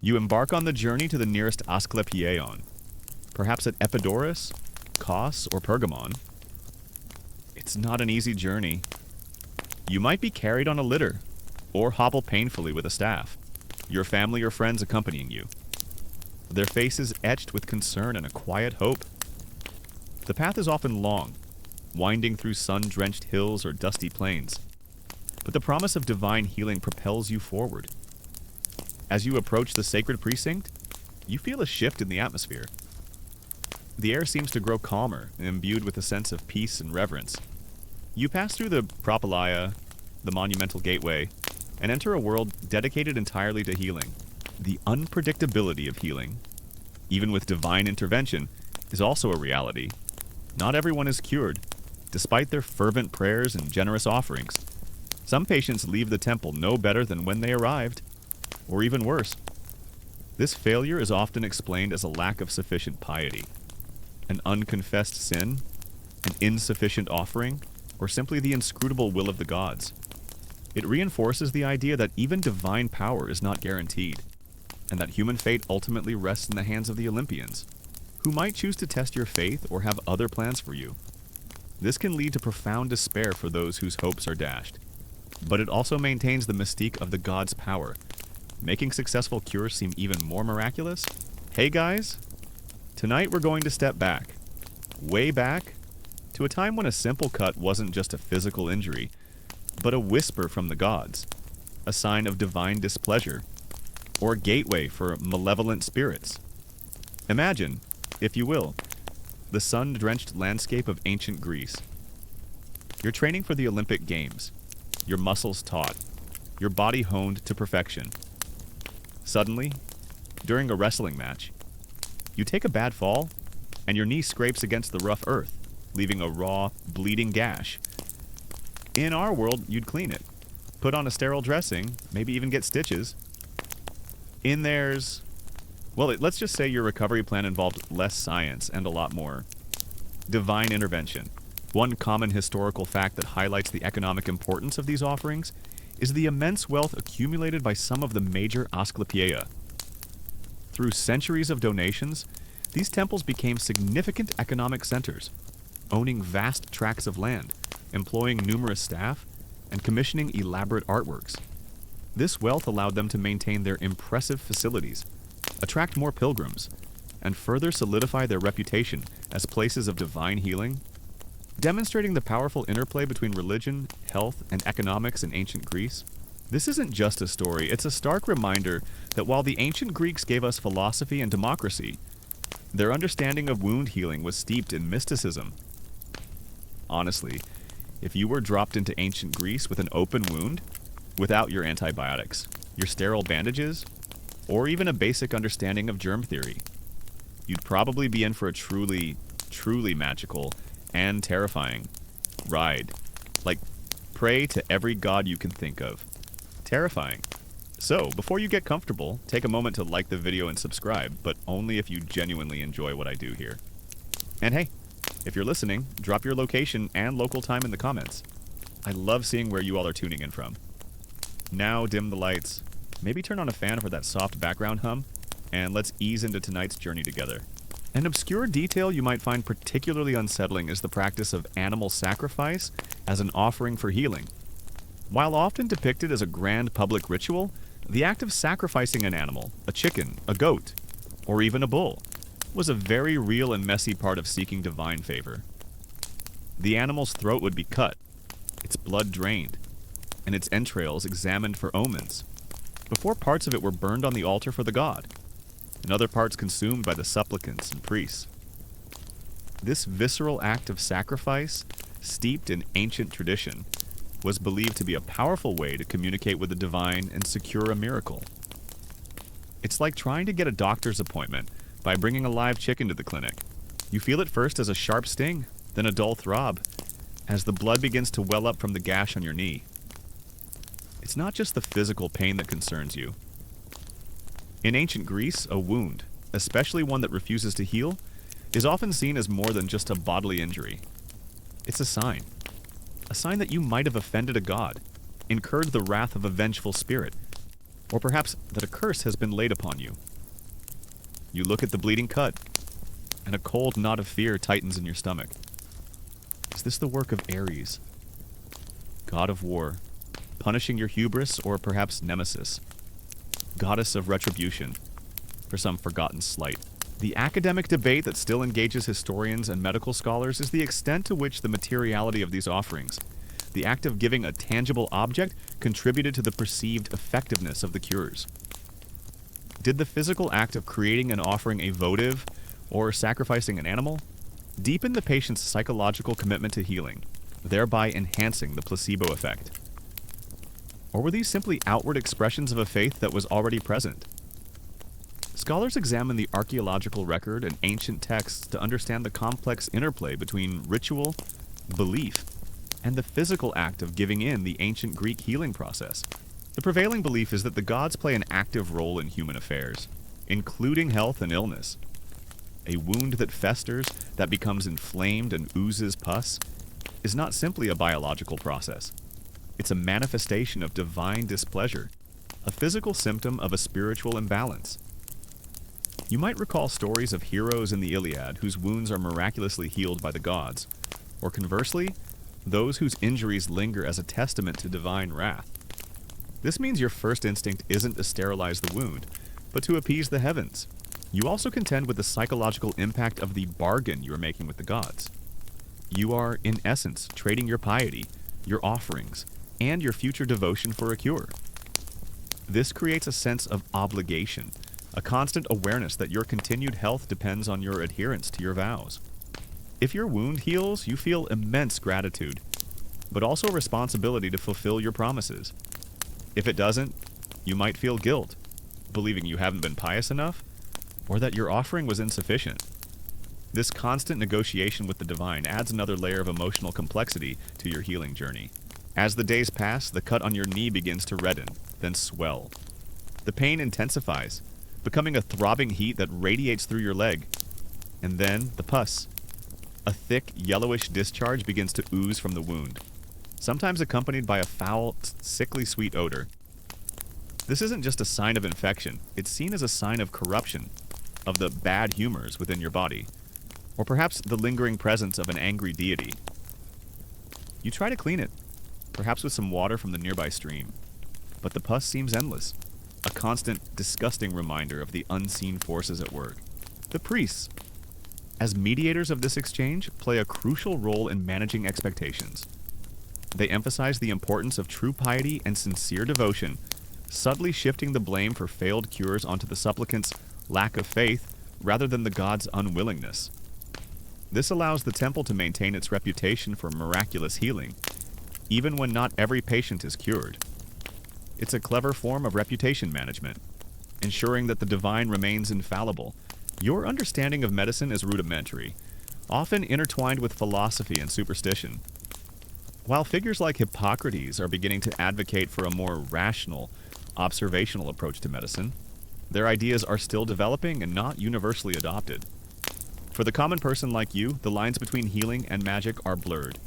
You embark on the journey to the nearest Asclepion, perhaps at Epidaurus, Kos, or Pergamon. It's not an easy journey. You might be carried on a litter, or hobble painfully with a staff, your family or friends accompanying you, their faces etched with concern and a quiet hope. The path is often long, winding through sun-drenched hills or dusty plains, but the promise of divine healing propels you forward. As you approach the sacred precinct, you feel a shift in the atmosphere. The air seems to grow calmer and imbued with a sense of peace and reverence. You pass through the Propylaea, the monumental gateway, and enter a world dedicated entirely to healing. The unpredictability of healing, even with divine intervention, is also a reality. Not everyone is cured, despite their fervent prayers and generous offerings. Some patients leave the temple no better than when they arrived, or even worse. This failure is often explained as a lack of sufficient piety, an unconfessed sin, an insufficient offering, or simply the inscrutable will of the gods. It reinforces the idea that even divine power is not guaranteed, and that human fate ultimately rests in the hands of the Olympians, who might choose to test your faith or have other plans for you. This can lead to profound despair for those whose hopes are dashed, but it also maintains the mystique of the gods' power, making successful cures seem even more miraculous. Hey guys, tonight we're going to step back, way back, to a time when a simple cut wasn't just a physical injury, but a whisper from the gods, a sign of divine displeasure, or a gateway for malevolent spirits. Imagine, if you will, the sun-drenched landscape of ancient Greece. You're training for the Olympic Games, your muscles taut, your body honed to perfection. Suddenly, during a wrestling match, you take a bad fall, and your knee scrapes against the rough earth, leaving a raw, bleeding gash. In our world, you'd clean it, put on a sterile dressing, maybe even get stitches. Let's just say your recovery plan involved less science and a lot more divine intervention. One common historical fact that highlights the economic importance of these offerings is the immense wealth accumulated by some of the major Asclepiae. Through centuries of donations, these temples became significant economic centers, owning vast tracts of land, employing numerous staff, and commissioning elaborate artworks. This wealth allowed them to maintain their impressive facilities, attract more pilgrims, and further solidify their reputation as places of divine healing, demonstrating the powerful interplay between religion, health, and economics in ancient Greece. This isn't just a story, it's a stark reminder that while the ancient Greeks gave us philosophy and democracy, their understanding of wound healing was steeped in mysticism. Honestly, if you were dropped into ancient Greece with an open wound, without your antibiotics, your sterile bandages, or even a basic understanding of germ theory, you'd probably be in for a truly, truly magical and terrifying ride. Like, pray to every god you can think of. Terrifying. So, before you get comfortable, take a moment to like the video and subscribe, but only if you genuinely enjoy what I do here. And hey, if you're listening, drop your location and local time in the comments. I love seeing where you all are tuning in from. Now dim the lights, maybe turn on a fan for that soft background hum, and let's ease into tonight's journey together. An obscure detail you might find particularly unsettling is the practice of animal sacrifice as an offering for healing. While often depicted as a grand public ritual, the act of sacrificing an animal, a chicken, a goat, or even a bull, was a very real and messy part of seeking divine favor. The animal's throat would be cut, its blood drained, and its entrails examined for omens, before parts of it were burned on the altar for the god, and other parts consumed by the supplicants and priests. This visceral act of sacrifice, steeped in ancient tradition, was believed to be a powerful way to communicate with the divine and secure a miracle. It's like trying to get a doctor's appointment by bringing a live chicken to the clinic. You feel it first as a sharp sting, then a dull throb, as the blood begins to well up from the gash on your knee. It's not just the physical pain that concerns you. In ancient Greece, a wound, especially one that refuses to heal, is often seen as more than just a bodily injury. It's a sign that you might have offended a god, incurred the wrath of a vengeful spirit, or perhaps that a curse has been laid upon you. You look at the bleeding cut, and a cold knot of fear tightens in your stomach. Is this the work of Ares, god of war, punishing your hubris or perhaps nemesis, goddess of retribution for some forgotten slight? The academic debate that still engages historians and medical scholars is the extent to which the materiality of these offerings, the act of giving a tangible object, contributed to the perceived effectiveness of the cures. Did the physical act of creating and offering a votive or sacrificing an animal deepen the patient's psychological commitment to healing, thereby enhancing the placebo effect? Or were these simply outward expressions of a faith that was already present? Scholars examine the archaeological record and ancient texts to understand the complex interplay between ritual, belief, and the physical act of giving in the ancient Greek healing process. The prevailing belief is that the gods play an active role in human affairs, including health and illness. A wound that festers, that becomes inflamed and oozes pus, is not simply a biological process. It's a manifestation of divine displeasure, a physical symptom of a spiritual imbalance. You might recall stories of heroes in the Iliad whose wounds are miraculously healed by the gods, or conversely, those whose injuries linger as a testament to divine wrath. This means your first instinct isn't to sterilize the wound, but to appease the heavens. You also contend with the psychological impact of the bargain you are making with the gods. You are, in essence, trading your piety, your offerings, and your future devotion for a cure. This creates a sense of obligation, a constant awareness that your continued health depends on your adherence to your vows. If your wound heals, you feel immense gratitude, but also responsibility to fulfill your promises. If it doesn't, you might feel guilt, believing you haven't been pious enough, or that your offering was insufficient. This constant negotiation with the divine adds another layer of emotional complexity to your healing journey. As the days pass, the cut on your knee begins to redden, then swell. The pain intensifies, becoming a throbbing heat that radiates through your leg. And then the pus. A thick, yellowish discharge begins to ooze from the wound, sometimes accompanied by a foul, sickly sweet odor. This isn't just a sign of infection, it's seen as a sign of corruption, of the bad humors within your body, or perhaps the lingering presence of an angry deity. You try to clean it, perhaps with some water from the nearby stream, but the pus seems endless, a constant, disgusting reminder of the unseen forces at work. The priests, as mediators of this exchange, play a crucial role in managing expectations. They emphasize the importance of true piety and sincere devotion, subtly shifting the blame for failed cures onto the supplicant's lack of faith rather than the god's unwillingness. This allows the temple to maintain its reputation for miraculous healing, even when not every patient is cured. It's a clever form of reputation management, ensuring that the divine remains infallible. Your understanding of medicine is rudimentary, often intertwined with philosophy and superstition. While figures like Hippocrates are beginning to advocate for a more rational, observational approach to medicine, their ideas are still developing and not universally adopted. For the common person like you, the lines between healing and magic are blurred.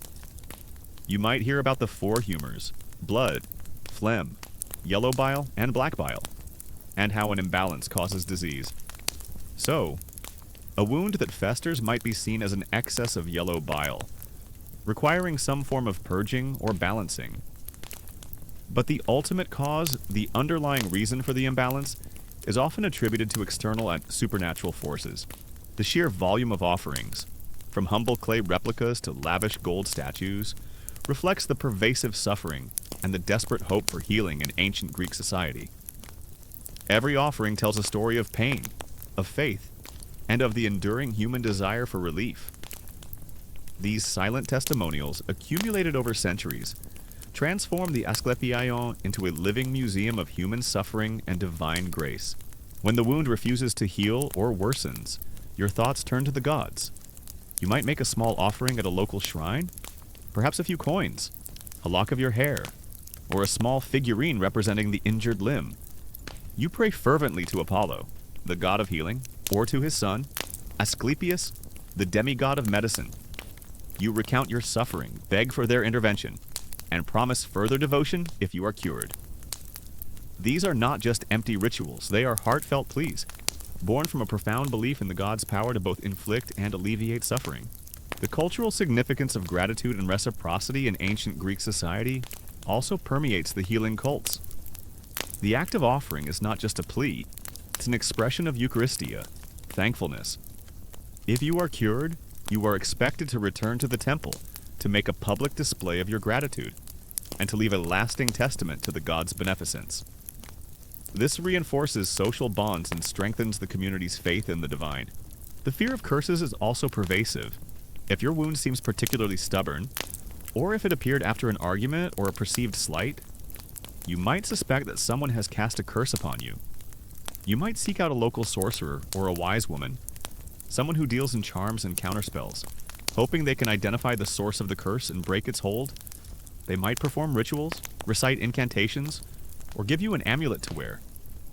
You might hear about the four humors: blood, phlegm, yellow bile, and black bile, and how an imbalance causes disease. So, a wound that festers might be seen as an excess of yellow bile, requiring some form of purging or balancing. But the ultimate cause, the underlying reason for the imbalance, is often attributed to external and supernatural forces. The sheer volume of offerings, from humble clay replicas to lavish gold statues, reflects the pervasive suffering and the desperate hope for healing in ancient Greek society. Every offering tells a story of pain, of faith, and of the enduring human desire for relief. These silent testimonials, accumulated over centuries, transform the Asclepios into a living museum of human suffering and divine grace. When the wound refuses to heal or worsens, your thoughts turn to the gods. You might make a small offering at a local shrine, perhaps a few coins, a lock of your hair, or a small figurine representing the injured limb. You pray fervently to Apollo, the god of healing, or to his son, Asclepius, the demigod of medicine. You recount your suffering, beg for their intervention, and promise further devotion if you are cured. These are not just empty rituals, they are heartfelt pleas, born from a profound belief in the god's power to both inflict and alleviate suffering. The cultural significance of gratitude and reciprocity in ancient Greek society also permeates the healing cults. The act of offering is not just a plea, it's an expression of Eucharistia, thankfulness. If you are cured, you are expected to return to the temple to make a public display of your gratitude and to leave a lasting testament to the god's beneficence. This reinforces social bonds and strengthens the community's faith in the divine. The fear of curses is also pervasive. If your wound seems particularly stubborn, or if it appeared after an argument or a perceived slight, you might suspect that someone has cast a curse upon you. You might seek out a local sorcerer or a wise woman, someone who deals in charms and counterspells, hoping they can identify the source of the curse and break its hold. They might perform rituals, recite incantations, or give you an amulet to wear,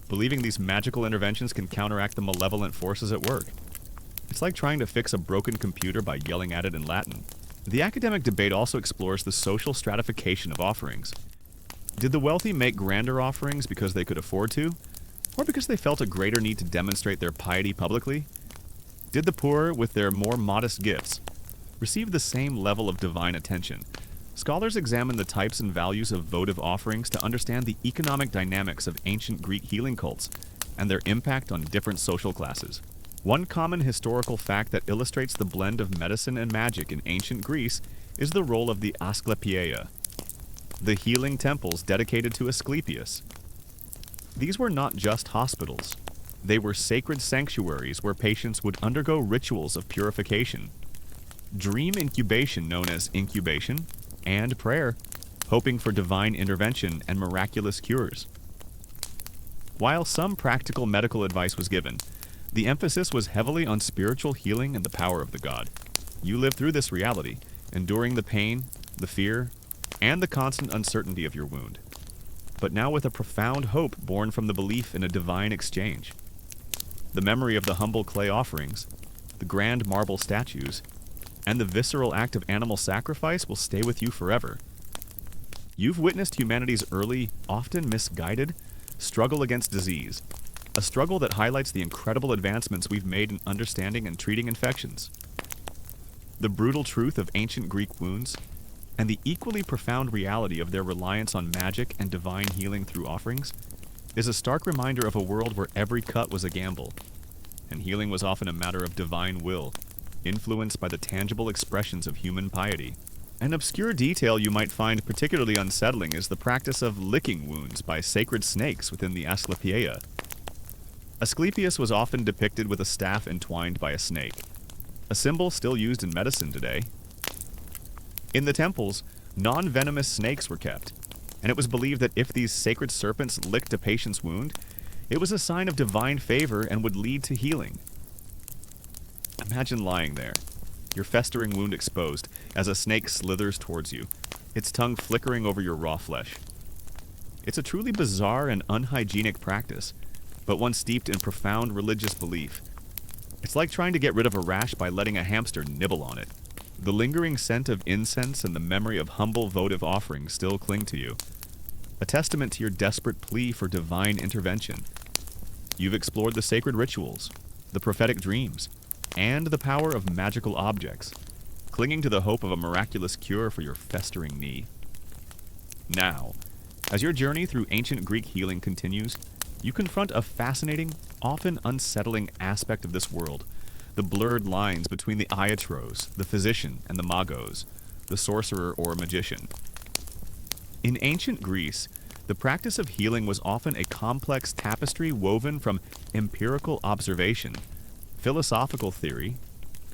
believing these magical interventions can counteract the malevolent forces at work. It's like trying to fix a broken computer by yelling at it in Latin. The academic debate also explores the social stratification of offerings. Did the wealthy make grander offerings because they could afford to, or because they felt a greater need to demonstrate their piety publicly? Did the poor, with their more modest gifts, receive the same level of divine attention? Scholars examine the types and values of votive offerings to understand the economic dynamics of ancient Greek healing cults and their impact on different social classes. One common historical fact that illustrates the blend of medicine and magic in ancient Greece is the role of the Asclepiae, the healing temples dedicated to Asclepius. These were not just hospitals. They were sacred sanctuaries where patients would undergo rituals of purification, dream incubation known as incubation, and prayer, hoping for divine intervention and miraculous cures. While some practical medical advice was given, the emphasis was heavily on spiritual healing and the power of the god. You lived through this reality, enduring the pain, the fear, and the constant uncertainty of your wound, but now with a profound hope born from the belief in a divine exchange. The memory of the humble clay offerings, the grand marble statues, and the visceral act of animal sacrifice will stay with you forever. You've witnessed humanity's early, often misguided, struggle against disease, a struggle that highlights the incredible advancements we've made in understanding and treating infections. The brutal truth of ancient Greek wounds, and the equally profound reality of their reliance on magic and divine healing through offerings, is a stark reminder of a world where every cut was a gamble, and healing was often a matter of divine will, influenced by the tangible expressions of human piety. An obscure detail you might find particularly unsettling is the practice of licking wounds by sacred snakes within the Asclepiae. Asclepius was often depicted with a staff entwined by a snake, a symbol still used in medicine today. In the temples, non-venomous snakes were kept, and it was believed that if these sacred serpents licked a patient's wound, it was a sign of divine favor and would lead to healing. Imagine lying there, your festering wound exposed, as a snake slithers towards you, its tongue flickering over your raw flesh. It's a truly bizarre and unhygienic practice, but one steeped in profound religious belief. It's like trying to get rid of a rash by letting a hamster nibble on it. The lingering scent of incense and the memory of humble votive offerings still cling to you, a testament to your desperate plea for divine intervention. You've explored the sacred rituals, the prophetic dreams, and the power of magical objects, clinging to the hope of a miraculous cure for your festering knee. Now, as your journey through ancient Greek healing continues, you confront a fascinating, often unsettling aspect of this world, the blurred lines between the iatros, the physician, and the magos, the sorcerer or magician. In ancient Greece, the practice of healing was often a complex tapestry woven from empirical observation, philosophical theory,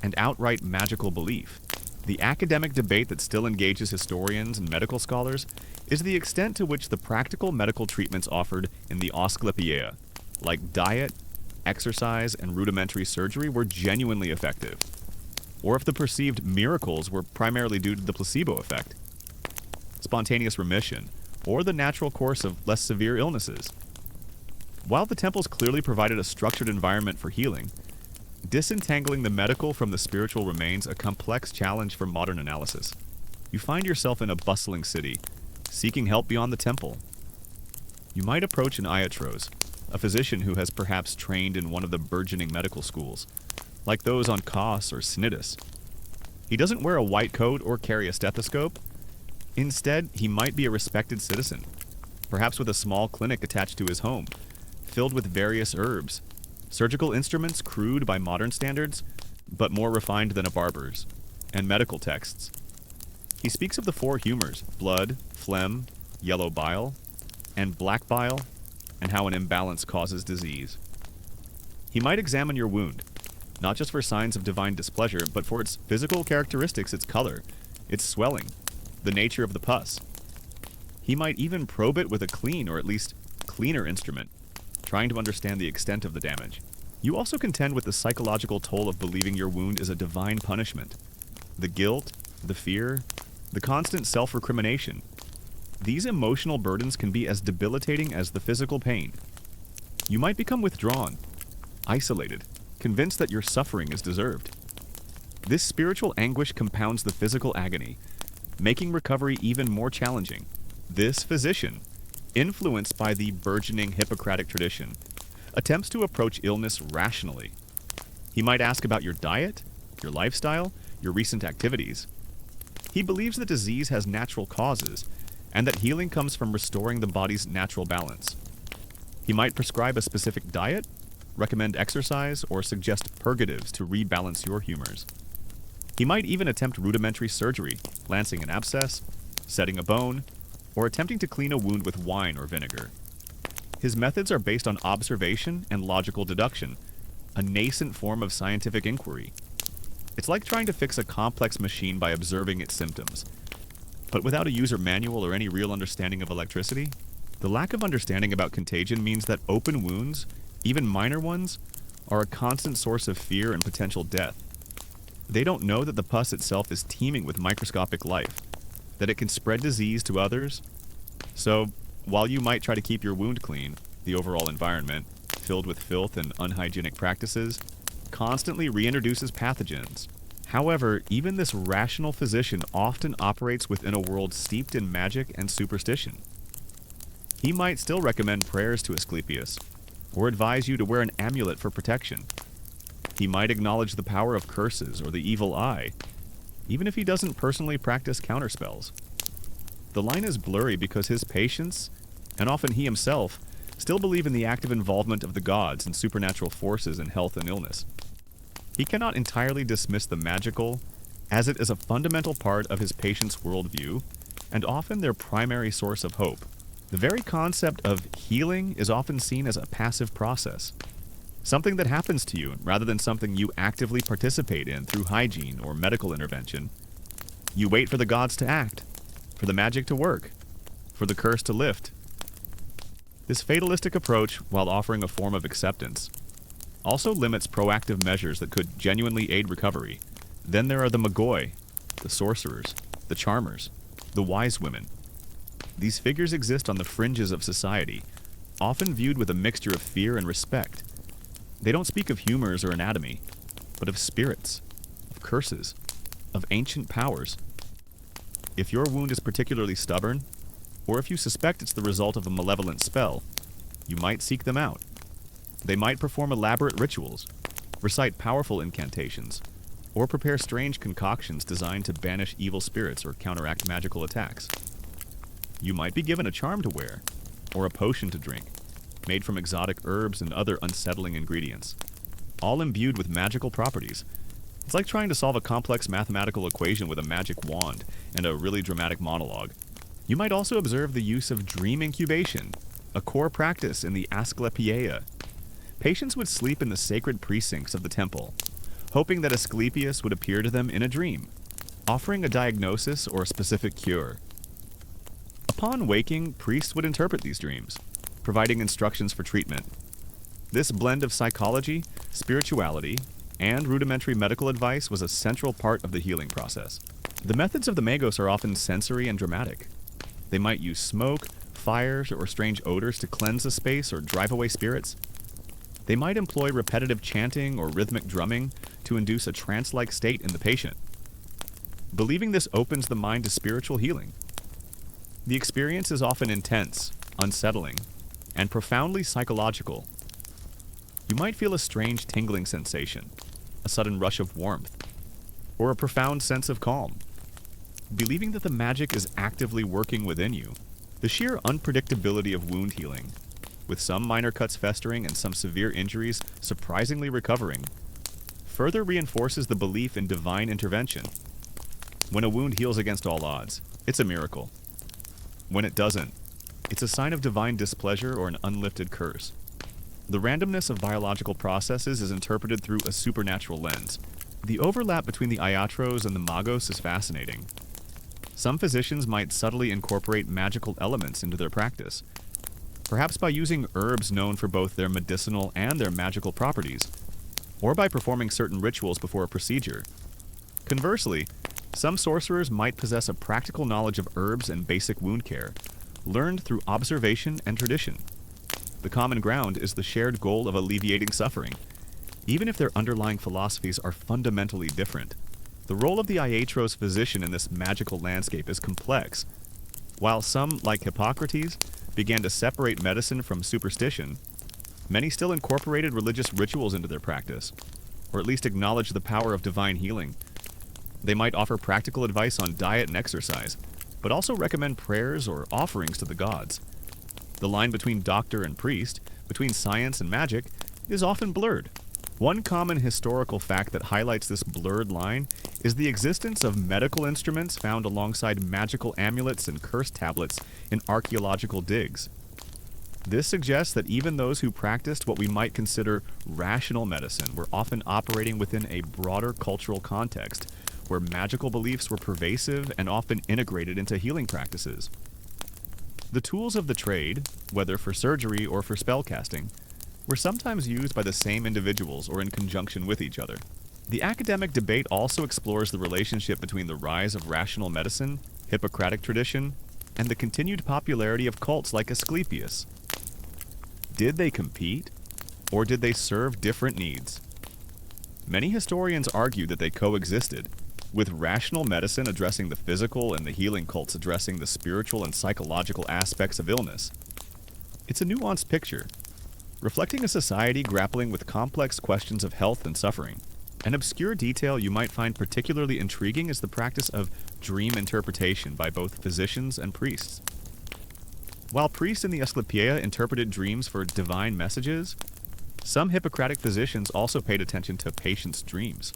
and outright magical belief. The academic debate that still engages historians and medical scholars is the extent to which the practical medical treatments offered in the Asclepiae, like diet, exercise, and rudimentary surgery, were genuinely effective, or if the perceived miracles were primarily due to the placebo effect, spontaneous remission, or the natural course of less severe illnesses. While the temples clearly provided a structured environment for healing, disentangling the medical from the spiritual remains a complex challenge for modern analysis. You find yourself in a bustling city, seeking help beyond the temple. You might approach an iatros, a physician who has perhaps trained in one of the burgeoning medical schools, like those on Kos or Snidus. He doesn't wear a white coat or carry a stethoscope. Instead, he might be a respected citizen, perhaps with a small clinic attached to his home, filled with various herbs, surgical instruments crude by modern standards, but more refined than a barber's, and medical texts. He speaks of the four humors: blood, phlegm, yellow bile, and black bile, and how an imbalance causes disease. He might examine your wound, not just for signs of divine displeasure, but for its physical characteristics, its color, its swelling, the nature of the pus. He might even probe it with a clean or at least cleaner instrument, trying to understand the extent of the damage. You also contend with the psychological toll of believing your wound is a divine punishment. The guilt, the fear, the constant self-recrimination. These emotional burdens can be as debilitating as the physical pain. You might become withdrawn, isolated, convinced that your suffering is deserved. This spiritual anguish compounds the physical agony, making recovery even more challenging. This physician, influenced by the burgeoning Hippocratic tradition, attempts to approach illness rationally. He might ask about your diet, your lifestyle, your recent activities. He believes that disease has natural causes, and that healing comes from restoring the body's natural balance. He might prescribe a specific diet, recommend exercise, or suggest purgatives to rebalance your humors. He might even attempt rudimentary surgery, lancing an abscess, setting a bone, or attempting to clean a wound with wine or vinegar. His methods are based on observation and logical deduction, a nascent form of scientific inquiry. It's like trying to fix a complex machine by observing its symptoms. But without a user manual or any real understanding of electricity, the lack of understanding about contagion means that open wounds, even minor ones, are a constant source of fear and potential death. They don't know that the pus itself is teeming with microscopic life, that it can spread disease to others. So, while you might try to keep your wound clean, the overall environment, filled with filth and unhygienic practices, constantly reintroduces pathogens. However, even this rational physician often operates within a world steeped in magic and superstition. He might still recommend prayers to Asclepius, or advise you to wear an amulet for protection. He might acknowledge the power of curses or the evil eye, even if he doesn't personally practice counterspells. The line is blurry because his patients, and often he himself, still believe in the active involvement of the gods and supernatural forces in health and illness. He cannot entirely dismiss the magical, as it is a fundamental part of his patients' worldview, and often their primary source of hope. The very concept of healing is often seen as a passive process, something that happens to you rather than something you actively participate in through hygiene or medical intervention. You wait for the gods to act, for the magic to work, for the curse to lift. This fatalistic approach, while offering a form of acceptance, also limits proactive measures that could genuinely aid recovery. Then there are the Magoi, the sorcerers, the charmers, the wise women. These figures exist on the fringes of society, often viewed with a mixture of fear and respect. They don't speak of humors or anatomy, but of spirits, of curses, of ancient powers. If your wound is particularly stubborn, or if you suspect it's the result of a malevolent spell, you might seek them out. They might perform elaborate rituals, recite powerful incantations, or prepare strange concoctions designed to banish evil spirits or counteract magical attacks. You might be given a charm to wear, or a potion to drink, made from exotic herbs and other unsettling ingredients, all imbued with magical properties. It's like trying to solve a complex mathematical equation with a magic wand and a really dramatic monologue. You might also observe the use of dream incubation, a core practice in the Asclepius. Patients would sleep in the sacred precincts of the temple, hoping that Asclepius would appear to them in a dream, offering a diagnosis or a specific cure. Upon waking, priests would interpret these dreams, providing instructions for treatment. This blend of psychology, spirituality, and rudimentary medical advice was a central part of the healing process. The methods of the Magos are often sensory and dramatic. They might use smoke, fires, or strange odors to cleanse a space or drive away spirits. They might employ repetitive chanting or rhythmic drumming to induce a trance-like state in the patient. Believing this opens the mind to spiritual healing. The experience is often intense, unsettling, and profoundly psychological. You might feel a strange tingling sensation, a sudden rush of warmth, or a profound sense of calm. Believing that the magic is actively working within you, the sheer unpredictability of wound healing, with some minor cuts festering and some severe injuries surprisingly recovering, further reinforces the belief in divine intervention. When a wound heals against all odds, it's a miracle. When it doesn't, it's a sign of divine displeasure or an unlifted curse. The randomness of biological processes is interpreted through a supernatural lens. The overlap between the iatros and the magos is fascinating. Some physicians might subtly incorporate magical elements into their practice, perhaps by using herbs known for both their medicinal and their magical properties, or by performing certain rituals before a procedure. Conversely, some sorcerers might possess a practical knowledge of herbs and basic wound care, learned through observation and tradition. The common ground is the shared goal of alleviating suffering, even if their underlying philosophies are fundamentally different. The role of the iatros physician in this magical landscape is complex. While some, like Hippocrates, began to separate medicine from superstition, many still incorporated religious rituals into their practice, or at least acknowledged the power of divine healing. They might offer practical advice on diet and exercise, but also recommend prayers or offerings to the gods. The line between doctor and priest, between science and magic, is often blurred. One common historical fact that highlights this blurred line is the existence of medical instruments found alongside magical amulets and curse tablets in archaeological digs. This suggests that even those who practiced what we might consider rational medicine were often operating within a broader cultural context, where magical beliefs were pervasive and often integrated into healing practices. The tools of the trade, whether for surgery or for spellcasting, were sometimes used by the same individuals or in conjunction with each other. The academic debate also explores the relationship between the rise of rational medicine, Hippocratic tradition, and the continued popularity of cults like Asclepius. Did they compete, or did they serve different needs? Many historians argue that they coexisted, with rational medicine addressing the physical and the healing cults addressing the spiritual and psychological aspects of illness. It's a nuanced picture, reflecting a society grappling with complex questions of health and suffering. An obscure detail you might find particularly intriguing is the practice of dream interpretation by both physicians and priests. While priests in the Asclepius interpreted dreams for divine messages, some Hippocratic physicians also paid attention to patients' dreams,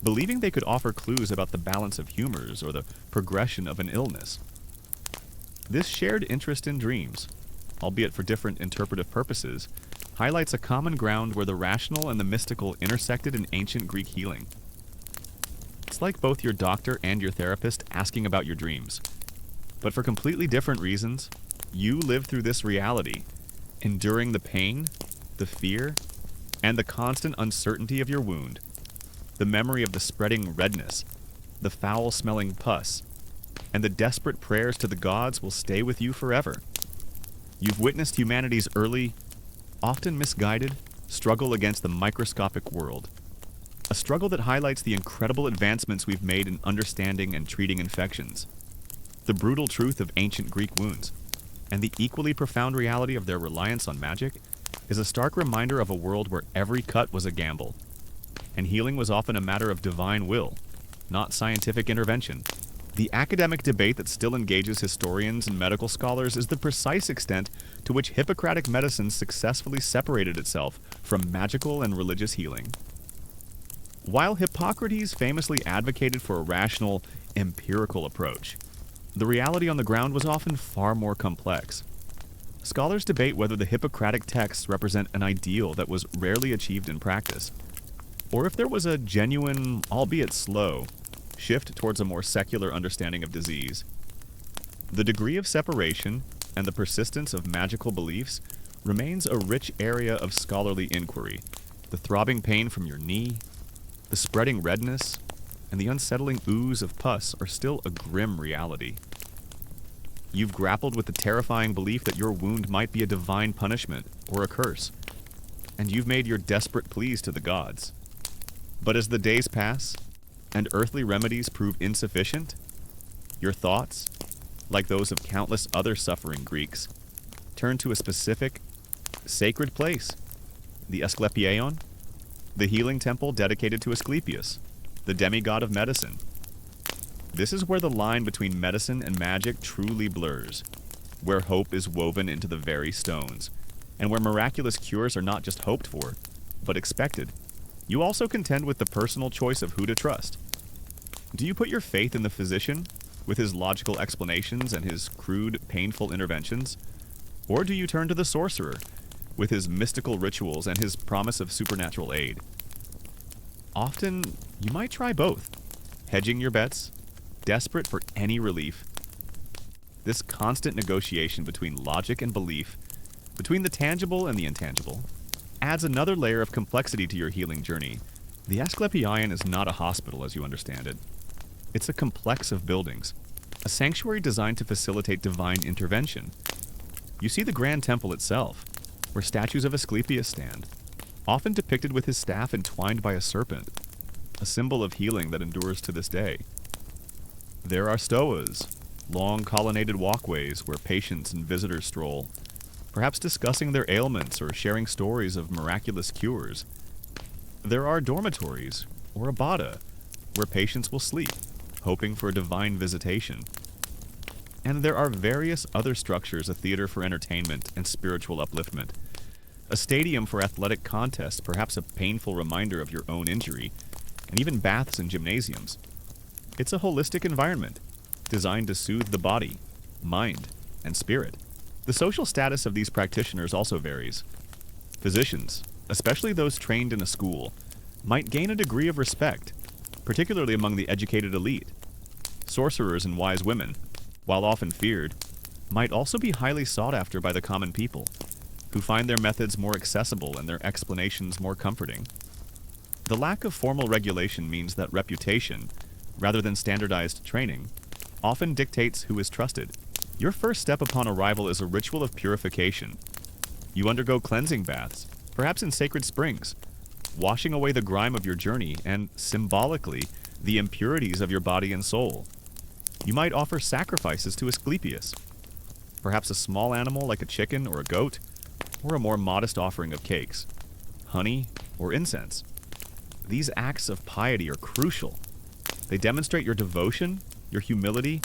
believing they could offer clues about the balance of humors or the progression of an illness. This shared interest in dreams, albeit for different interpretive purposes, highlights a common ground where the rational and the mystical intersected in ancient Greek healing. It's like both your doctor and your therapist asking about your dreams, but for completely different reasons. You live through this reality, enduring the pain, the fear, and the constant uncertainty of your wound, the memory of the spreading redness, the foul-smelling pus, and the desperate prayers to the gods will stay with you forever. You've witnessed humanity's early, often misguided, struggle against the microscopic world, a struggle that highlights the incredible advancements we've made in understanding and treating infections, the brutal truth of ancient Greek wounds, and the equally profound reality of their reliance on magic is a stark reminder of a world where every cut was a gamble, and healing was often a matter of divine will, not scientific intervention. The academic debate that still engages historians and medical scholars is the precise extent to which Hippocratic medicine successfully separated itself from magical and religious healing. While Hippocrates famously advocated for a rational, empirical approach, the reality on the ground was often far more complex. Scholars debate whether the Hippocratic texts represent an ideal that was rarely achieved in practice, or if there was a genuine, albeit slow, shift towards a more secular understanding of disease. The degree of separation and the persistence of magical beliefs remains a rich area of scholarly inquiry. The throbbing pain from your knee, the spreading redness, and the unsettling ooze of pus are still a grim reality. You've grappled with the terrifying belief that your wound might be a divine punishment or a curse, and you've made your desperate pleas to the gods. But as the days pass, and earthly remedies prove insufficient, your thoughts, like those of countless other suffering Greeks, turn to a specific, sacred place, the Asclepion, the healing temple dedicated to Asclepius, the demigod of medicine. This is where the line between medicine and magic truly blurs, where hope is woven into the very stones, and where miraculous cures are not just hoped for, but expected. You also contend with the personal choice of who to trust. Do you put your faith in the physician, with his logical explanations and his crude, painful interventions? Or do you turn to the sorcerer, with his mystical rituals and his promise of supernatural aid? Often, you might try both, hedging your bets, desperate for any relief. This constant negotiation between logic and belief, between the tangible and the intangible, adds another layer of complexity to your healing journey. The Asclepion is not a hospital as you understand it. It's a complex of buildings, a sanctuary designed to facilitate divine intervention. You see the grand temple itself, where statues of Asclepius stand, often depicted with his staff entwined by a serpent, a symbol of healing that endures to this day. There are stoas, long colonnaded walkways where patients and visitors stroll, perhaps discussing their ailments or sharing stories of miraculous cures. There are dormitories, or abada, where patients will sleep, hoping for a divine visitation. And there are various other structures, a theater for entertainment and spiritual upliftment, a stadium for athletic contests, perhaps a painful reminder of your own injury, and even baths and gymnasiums. It's a holistic environment, designed to soothe the body, mind, and spirit. The social status of these practitioners also varies. Physicians, especially those trained in a school, might gain a degree of respect, particularly among the educated elite. Sorcerers and wise women, while often feared, might also be highly sought after by the common people, who find their methods more accessible and their explanations more comforting. The lack of formal regulation means that reputation, rather than standardized training, often dictates who is trusted. Your first step upon arrival is a ritual of purification. You undergo cleansing baths, perhaps in sacred springs, washing away the grime of your journey and, symbolically, the impurities of your body and soul. You might offer sacrifices to Asclepius, perhaps a small animal like a chicken or a goat, or a more modest offering of cakes, honey, or incense. These acts of piety are crucial. They demonstrate your devotion, your humility,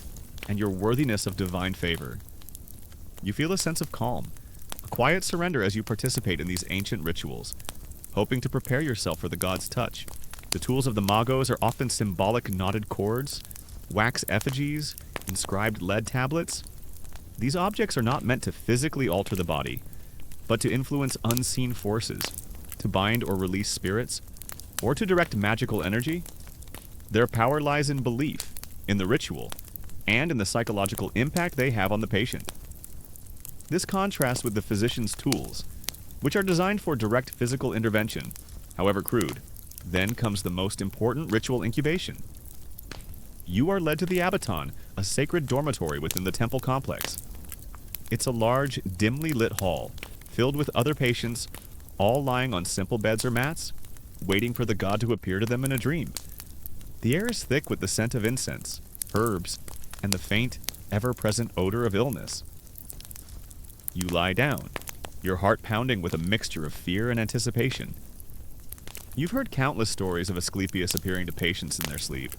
and your worthiness of divine favor. You feel a sense of calm, a quiet surrender as you participate in these ancient rituals, hoping to prepare yourself for the god's touch. The tools of the magos are often symbolic knotted cords, wax effigies, inscribed lead tablets. These objects are not meant to physically alter the body, but to influence unseen forces, to bind or release spirits, or to direct magical energy. Their power lies in belief, in the ritual, and in the psychological impact they have on the patient. This contrasts with the physician's tools, which are designed for direct physical intervention, however crude. Then comes the most important ritual incubation. You are led to the abaton, a sacred dormitory within the temple complex. It's a large, dimly lit hall, filled with other patients, all lying on simple beds or mats, waiting for the god to appear to them in a dream. The air is thick with the scent of incense, herbs, and the faint, ever-present odor of illness. You lie down, your heart pounding with a mixture of fear and anticipation. You've heard countless stories of Asclepius appearing to patients in their sleep,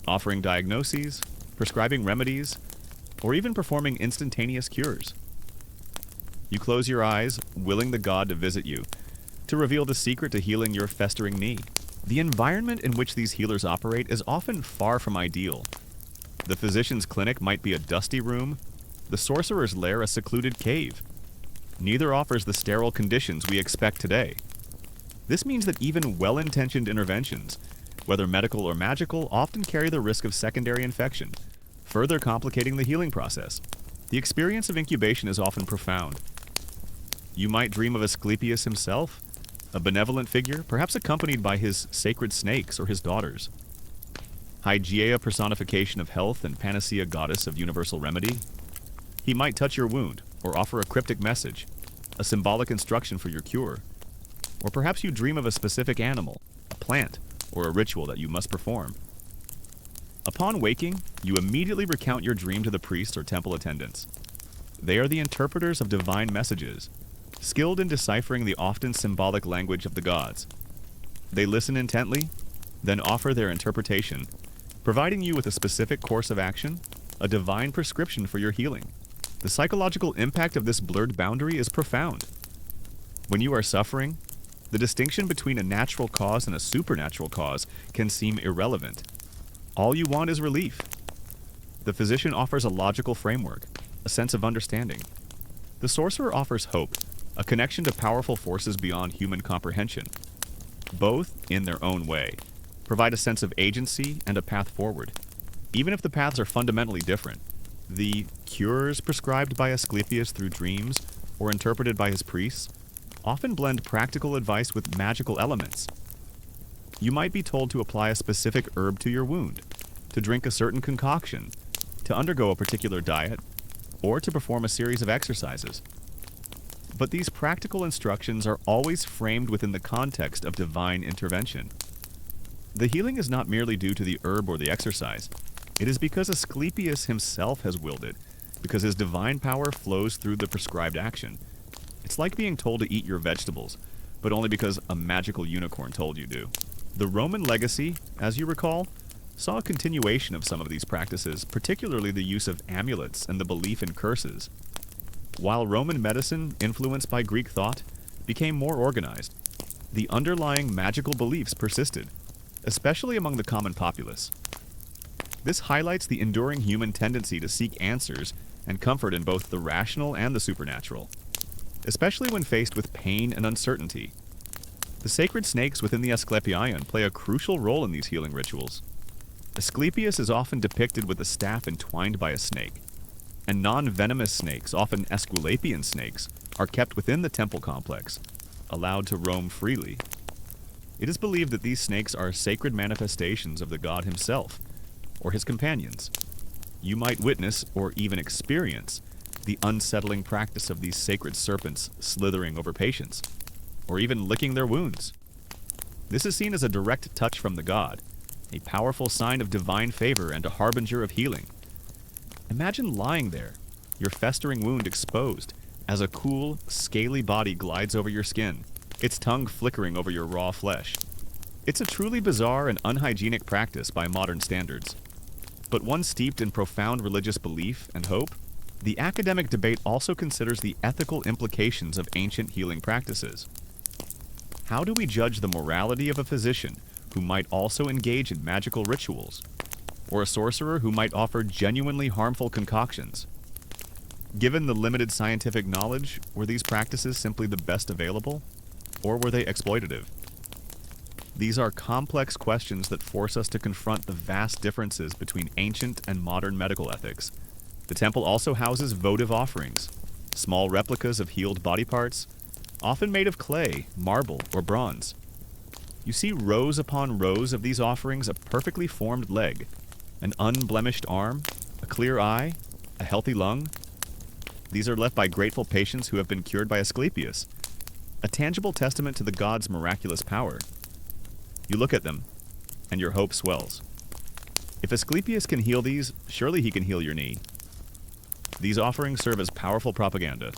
offering diagnoses, prescribing remedies, or even performing instantaneous cures. You close your eyes, willing the god to visit you, to reveal the secret to healing your festering knee. The environment in which these healers operate is often far from ideal. The physician's clinic might be a dusty room, the sorcerer's lair a secluded cave. Neither offers the sterile conditions we expect today. This means that even well-intentioned interventions, whether medical or magical, often carry the risk of secondary infection, further complicating the healing process. The experience of incubation is often profound. You might dream of Asclepius himself, a benevolent figure, perhaps accompanied by his sacred snakes or his daughters. Hygeia, personification of health and panacea goddess of universal remedy. He might touch your wound or offer a cryptic message, a symbolic instruction for your cure. Or perhaps you dream of a specific animal, a plant, or a ritual that you must perform. Upon waking, you immediately recount your dream to the priest or temple attendants. They are the interpreters of divine messages, skilled in deciphering the often symbolic language of the gods. They listen intently, then offer their interpretation, providing you with a specific course of action, a divine prescription for your healing. The psychological impact of this blurred boundary is profound. When you are suffering, the distinction between a natural cause and a supernatural cause can seem irrelevant. All you want is relief. The physician offers a logical framework, a sense of understanding. The sorcerer offers hope, a connection to powerful forces beyond human comprehension. Both, in their own way, provide a sense of agency and a path forward, even if the paths are fundamentally different. The cures prescribed by Asclepius through dreams or interpreted by his priests often blend practical advice with magical elements. You might be told to apply a specific herb to your wound, to drink a certain concoction, to undergo a particular diet, or to perform a series of exercises. But these practical instructions are always framed within the context of divine intervention. The healing is not merely due to the herb or the exercise. It is because Asclepius himself has willed it, because his divine power flows through the prescribed action. It's like being told to eat your vegetables, but only because a magical unicorn told you to. The Roman legacy, as you recall, saw a continuation of some of these practices, particularly the use of amulets and the belief in curses. While Roman medicine, influenced by Greek thought, became more organized, the underlying magical beliefs persisted, especially among the common populace. This highlights the enduring human tendency to seek answers and comfort in both the rational and the supernatural, especially when faced with pain and uncertainty. The sacred snakes within the Asclepieion play a crucial role in these healing rituals. Asclepius is often depicted with a staff entwined by a snake, and non-venomous snakes, often Aesculapian snakes, are kept within the temple complex, allowed to roam freely. It is believed that these snakes are sacred manifestations of the god himself, or his companions. You might witness, or even experience, the unsettling practice of these sacred serpents slithering over patients, or even licking their wounds. This is seen as a direct touch from the god, a powerful sign of divine favor and a harbinger of healing. Imagine lying there, your festering wound exposed, as a cool, scaly body glides over your skin, its tongue flickering over your raw flesh. It's a truly bizarre and unhygienic practice by modern standards, but one steeped in profound religious belief and hope. The academic debate also considers the ethical implications of ancient healing practices. How do we judge the morality of a physician who might also engage in magical rituals, or a sorcerer who might offer genuinely harmful concoctions? Given the limited scientific knowledge, were these practices simply the best available, or were they exploitative? These are complex questions that force us to confront the vast differences between ancient and modern medical ethics. The temple also houses votive offerings, small replicas of healed body parts, often made of clay, marble, or bronze. You see rows upon rows of these offerings: a perfectly formed leg, an unblemished arm, a clear eye, a healthy lung. These are left by grateful patients who have been cured by Asclepius, a tangible testament to the god's miraculous power. You look at them, and your hope swells. If Asclepius can heal these, surely he can heal your knee. These offerings serve as powerful propaganda,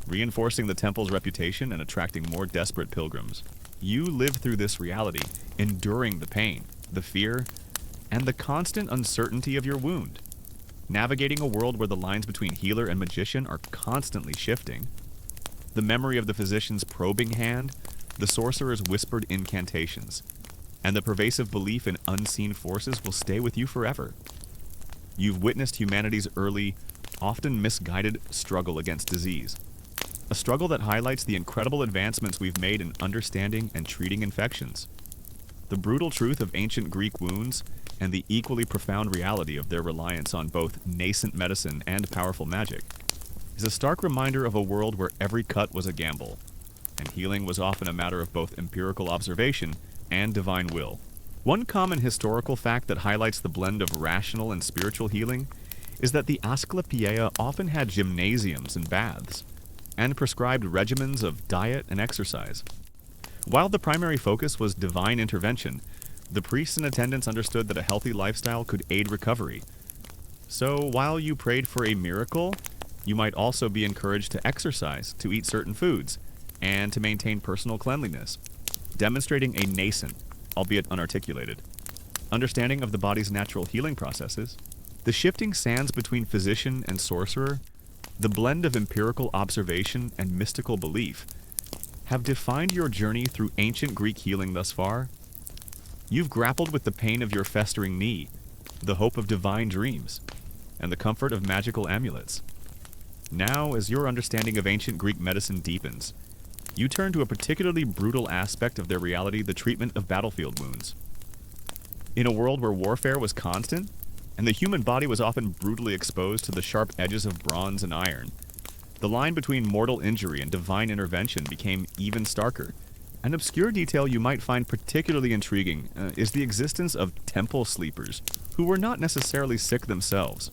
reinforcing the temple's reputation and attracting more desperate pilgrims. You live through this reality, enduring the pain, the fear, and the constant uncertainty of your wound, navigating a world where the lines between healer and magician are constantly shifting. The memory of the physician's probing hand, the sorcerer's whispered incantations, and the pervasive belief in unseen forces will stay with you forever. You've witnessed humanity's early, often misguided struggle against disease, a struggle that highlights the incredible advancements we've made in understanding and treating infections. The brutal truth of ancient Greek wounds and the equally profound reality of their reliance on both nascent medicine and powerful magic is a stark reminder of a world where every cut was a gamble, and healing was often a matter of both empirical observation and divine will. One common historical fact that highlights the blend of rational and spiritual healing is that the Asclepieia often had gymnasiums and baths, and prescribed regimens of diet and exercise. While the primary focus was divine intervention, the priests in attendance understood that a healthy lifestyle could aid recovery. So while you prayed for a miracle, You might also be encouraged to exercise, to eat certain foods, and to maintain personal cleanliness, demonstrating a nascent, albeit unarticulated, understanding of the body's natural healing processes. The shifting sands between physician and sorcerer, the blend of empirical observation and mystical belief, have defined your journey through ancient Greek healing thus far. You've grappled with the pain of your festering knee, the hope of divine dreams, and the comfort of magical amulets. Now, as your understanding of ancient Greek medicine deepens, you turn to a particularly brutal aspect of their reality, the treatment of battlefield wounds. In a world where warfare was constant, and the human body was often brutally exposed to the sharp edges of bronze and iron, the line between mortal injury and divine intervention became even starker. An obscure detail you might find particularly intriguing is the existence of temple sleepers, who were not necessarily sick themselves,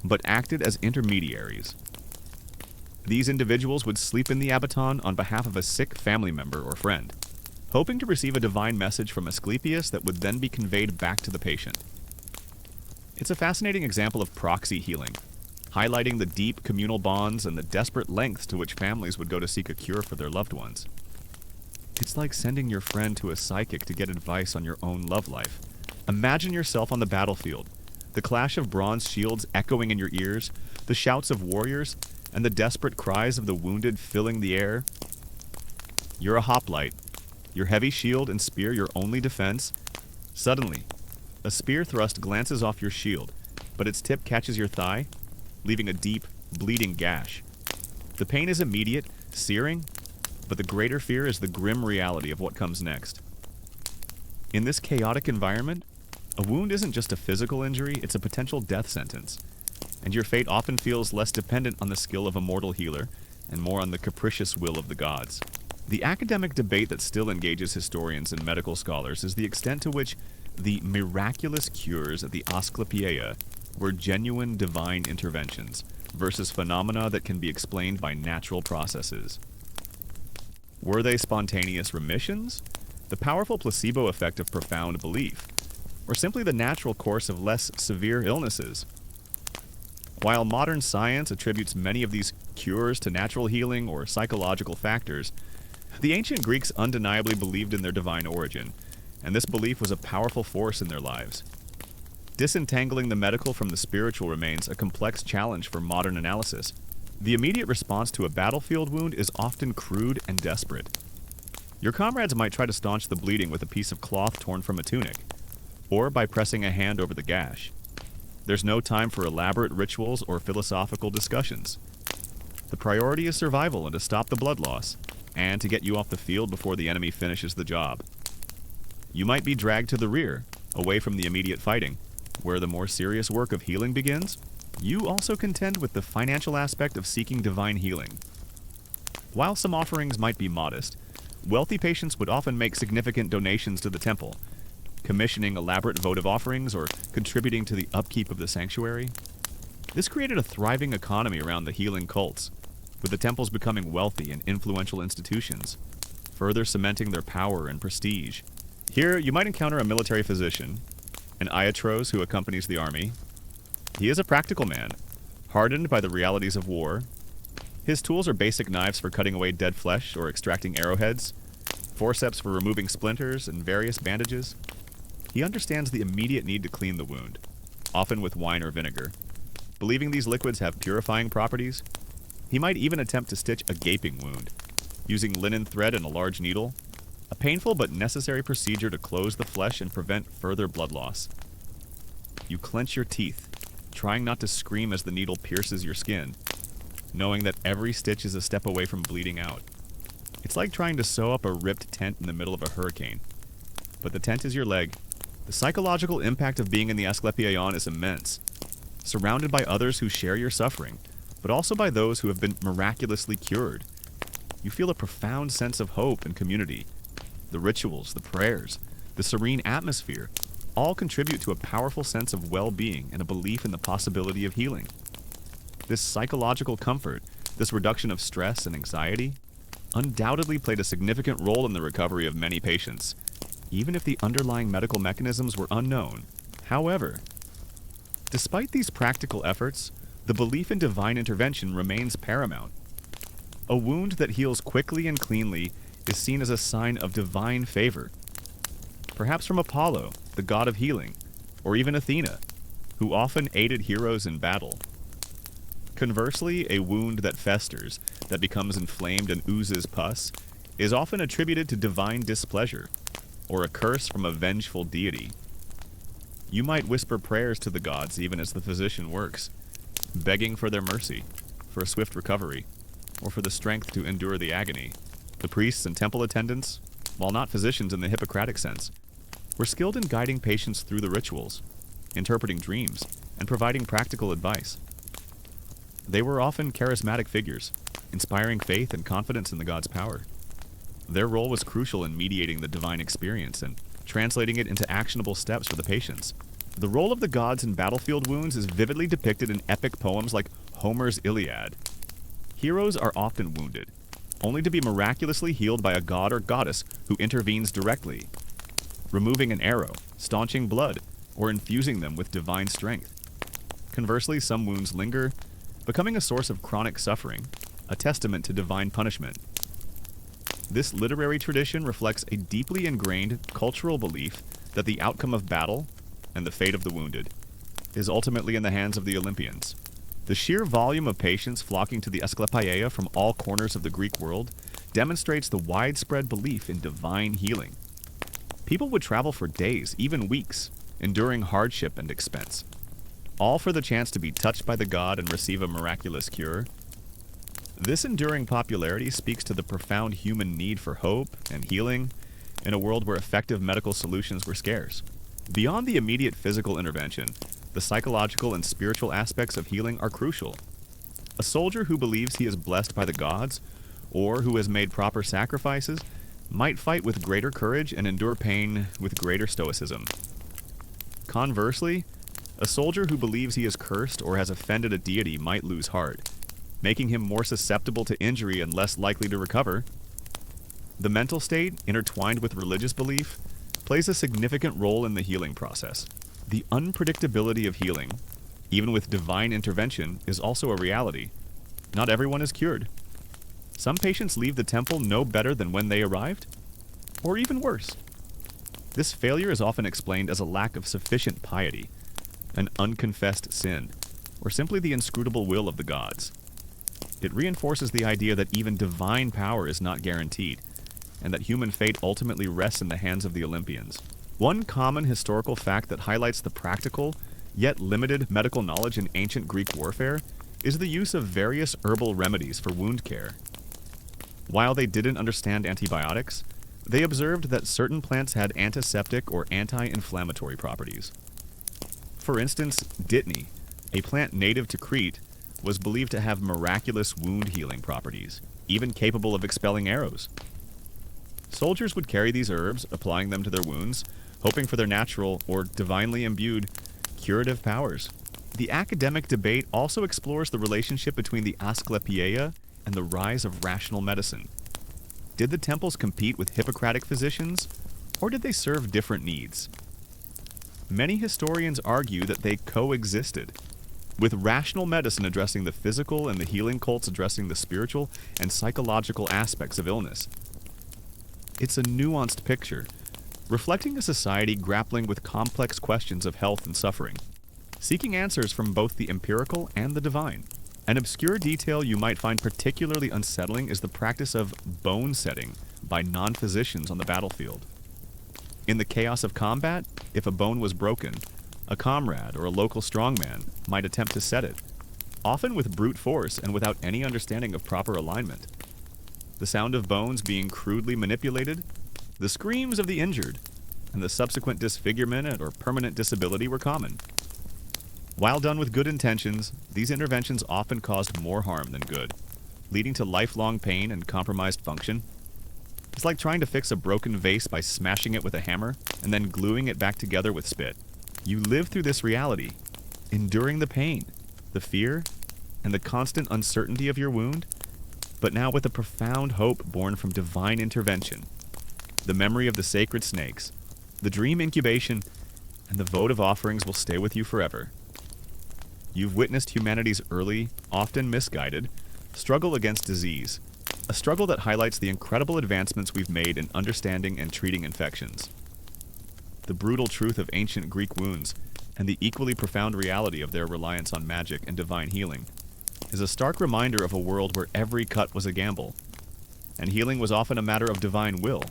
but acted as intermediaries. These individuals would sleep in the abaton on behalf of a sick family member or friend, hoping to receive a divine message from Asclepius that would then be conveyed back to the patient. It's a fascinating example of proxy healing, highlighting the deep communal bonds and the desperate lengths to which families would go to seek a cure for their loved ones. It's like sending your friend to a psychic to get advice on your own love life. Imagine yourself on the battlefield, the clash of bronze shields echoing in your ears, the shouts of warriors, and the desperate cries of the wounded filling the air. You're a hoplite, your heavy shield and spear your only defense. Suddenly, a spear thrust glances off your shield, but its tip catches your thigh, leaving a deep, bleeding gash. The pain is immediate, searing, but the greater fear is the grim reality of what comes next. In this chaotic environment, a wound isn't just a physical injury, it's a potential death sentence, and your fate often feels less dependent on the skill of a mortal healer and more on the capricious will of the gods. The academic debate that still engages historians and medical scholars is the extent to which the miraculous cures of the Asclepius were genuine divine interventions versus phenomena that can be explained by natural processes. Were they spontaneous remissions, the powerful placebo effect of profound belief, or simply the natural course of less severe illnesses? While modern science attributes many of these cures to natural healing or psychological factors, the ancient Greeks undeniably believed in their divine origin, and this belief was a powerful force in their lives. Disentangling the medical from the spiritual remains a complex challenge for modern analysis. The immediate response to a battlefield wound is often crude and desperate. Your comrades might try to staunch the bleeding with a piece of cloth torn from a tunic, or by pressing a hand over the gash. There's no time for elaborate rituals or philosophical discussions. The priority is survival and to stop the blood loss, and to get you off the field before the enemy finishes the job. You might be dragged to the rear, away from the immediate fighting, where the more serious work of healing begins. You also contend with the financial aspect of seeking divine healing. While some offerings might be modest, wealthy patients would often make significant donations to the temple, commissioning elaborate votive offerings or contributing to the upkeep of the sanctuary. This created a thriving economy around the healing cults, with the temples becoming wealthy and influential institutions, further cementing their power and prestige. Here, you might encounter a military physician, an iatros who accompanies the army. He is a practical man, hardened by the realities of war. His tools are basic knives for cutting away dead flesh or extracting arrowheads, forceps for removing splinters, and various bandages. He understands the immediate need to clean the wound, often with wine or vinegar. Believing these liquids have purifying properties, he might even attempt to stitch a gaping wound, using linen thread and a large needle, a painful but necessary procedure to close the flesh and prevent further blood loss. You clench your teeth, trying not to scream as the needle pierces your skin, knowing that every stitch is a step away from bleeding out. It's like trying to sew up a ripped tent in the middle of a hurricane. But the tent is your leg. The psychological impact of being in the Asclepius is immense, surrounded by others who share your suffering, but also by those who have been miraculously cured. You feel a profound sense of hope and community. The rituals, the prayers, the serene atmosphere all contribute to a powerful sense of well-being and a belief in the possibility of healing. This psychological comfort, this reduction of stress and anxiety, undoubtedly played a significant role in the recovery of many patients, even if the underlying medical mechanisms were unknown. However, despite these practical efforts, the belief in divine intervention remains paramount. A wound that heals quickly and cleanly is seen as a sign of divine favor, perhaps from Apollo, the god of healing, or even Athena, who often aided heroes in battle. Conversely, a wound that festers, that becomes inflamed and oozes pus, is often attributed to divine displeasure, or a curse from a vengeful deity. You might whisper prayers to the gods even as the physician works, begging for their mercy, for a swift recovery, or for the strength to endure the agony. The priests and temple attendants, while not physicians in the Hippocratic sense, were skilled in guiding patients through the rituals, interpreting dreams, and providing practical advice. They were often charismatic figures, inspiring faith and confidence in the god's power. Their role was crucial in mediating the divine experience and translating it into actionable steps for the patients. The role of the gods in battlefield wounds is vividly depicted in epic poems like Homer's Iliad. Heroes are often wounded, only to be miraculously healed by a god or goddess who intervenes directly, removing an arrow, staunching blood, or infusing them with divine strength. Conversely, some wounds linger, becoming a source of chronic suffering, a testament to divine punishment. This literary tradition reflects a deeply ingrained cultural belief that the outcome of battle, and the fate of the wounded, is ultimately in the hands of the Olympians. The sheer volume of patients flocking to the Asclepius from all corners of the Greek world demonstrates the widespread belief in divine healing. People would travel for days, even weeks, enduring hardship and expense, all for the chance to be touched by the god and receive a miraculous cure. This enduring popularity speaks to the profound human need for hope and healing in a world where effective medical solutions were scarce. Beyond the immediate physical intervention, the psychological and spiritual aspects of healing are crucial. A soldier who believes he is blessed by the gods, or who has made proper sacrifices, might fight with greater courage and endure pain with greater stoicism. Conversely, a soldier who believes he is cursed or has offended a deity might lose heart, making him more susceptible to injury and less likely to recover. The mental state, intertwined with religious belief, plays a significant role in the healing process. The unpredictability of healing, even with divine intervention, is also a reality. Not everyone is cured. Some patients leave the temple no better than when they arrived, or even worse. This failure is often explained as a lack of sufficient piety, an unconfessed sin, or simply the inscrutable will of the gods. It reinforces the idea that even divine power is not guaranteed, and that human fate ultimately rests in the hands of the Olympians. One common historical fact that highlights the practical, yet limited medical knowledge in ancient Greek warfare is the use of various herbal remedies for wound care. While they didn't understand antibiotics, they observed that certain plants had antiseptic or anti-inflammatory properties. For instance, dittany, a plant native to Crete, was believed to have miraculous wound healing properties, even capable of expelling arrows. Soldiers would carry these herbs, applying them to their wounds, hoping for their natural or divinely imbued curative powers. The academic debate also explores the relationship between the Asclepius and the rise of rational medicine. Did the temples compete with Hippocratic physicians, or did they serve different needs? Many historians argue that they coexisted, with rational medicine addressing the physical and the healing cults addressing the spiritual and psychological aspects of illness. It's a nuanced picture, reflecting a society grappling with complex questions of health and suffering, seeking answers from both the empirical and the divine. An obscure detail you might find particularly unsettling is the practice of bone setting by non-physicians on the battlefield. In the chaos of combat, if a bone was broken, a comrade or a local strongman might attempt to set it, often with brute force and without any understanding of proper alignment. The sound of bones being crudely manipulated, the screams of the injured, and the subsequent disfigurement or permanent disability were common. While done with good intentions, these interventions often caused more harm than good, leading to lifelong pain and compromised function. It's like trying to fix a broken vase by smashing it with a hammer and then gluing it back together with spit. You live through this reality, enduring the pain, the fear, and the constant uncertainty of your wound, but now with a profound hope born from divine intervention. The memory of the sacred snakes, the dream incubation, and the votive offerings will stay with you forever. You've witnessed humanity's early, often misguided, struggle against disease, a struggle that highlights the incredible advancements we've made in understanding and treating infections. The brutal truth of ancient Greek wounds, and the equally profound reality of their reliance on magic and divine healing, is a stark reminder of a world where every cut was a gamble, and healing was often a matter of divine will,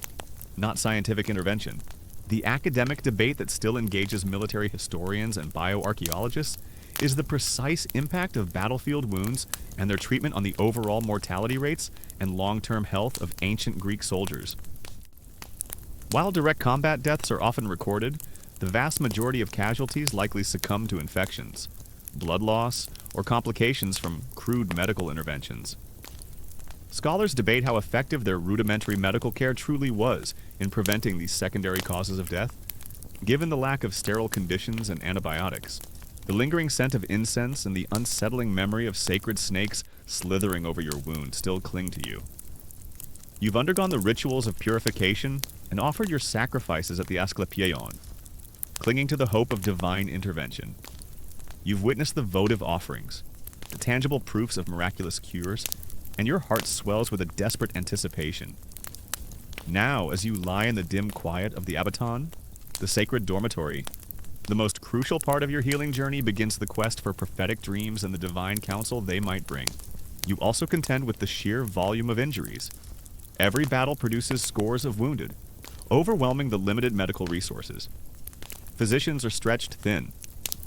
not scientific intervention. The academic debate that still engages military historians and bioarchaeologists is the precise impact of battlefield wounds and their treatment on the overall mortality rates and long-term health of ancient Greek soldiers. While direct combat deaths are often recorded, the vast majority of casualties likely succumb to infections, blood loss, or complications from crude medical interventions. Scholars debate how effective their rudimentary medical care truly was in preventing these secondary causes of death, given the lack of sterile conditions and antibiotics. The lingering scent of incense and the unsettling memory of sacred snakes slithering over your wound still cling to you. You've undergone the rituals of purification and offered your sacrifices at the Asclepion, clinging to the hope of divine intervention. You've witnessed the votive offerings, the tangible proofs of miraculous cures, and your heart swells with a desperate anticipation. Now, as you lie in the dim quiet of the Abaton, the sacred dormitory, the most crucial part of your healing journey begins the quest for prophetic dreams and the divine counsel they might bring. You also contend with the sheer volume of injuries. Every battle produces scores of wounded, overwhelming the limited medical resources. Physicians are stretched thin,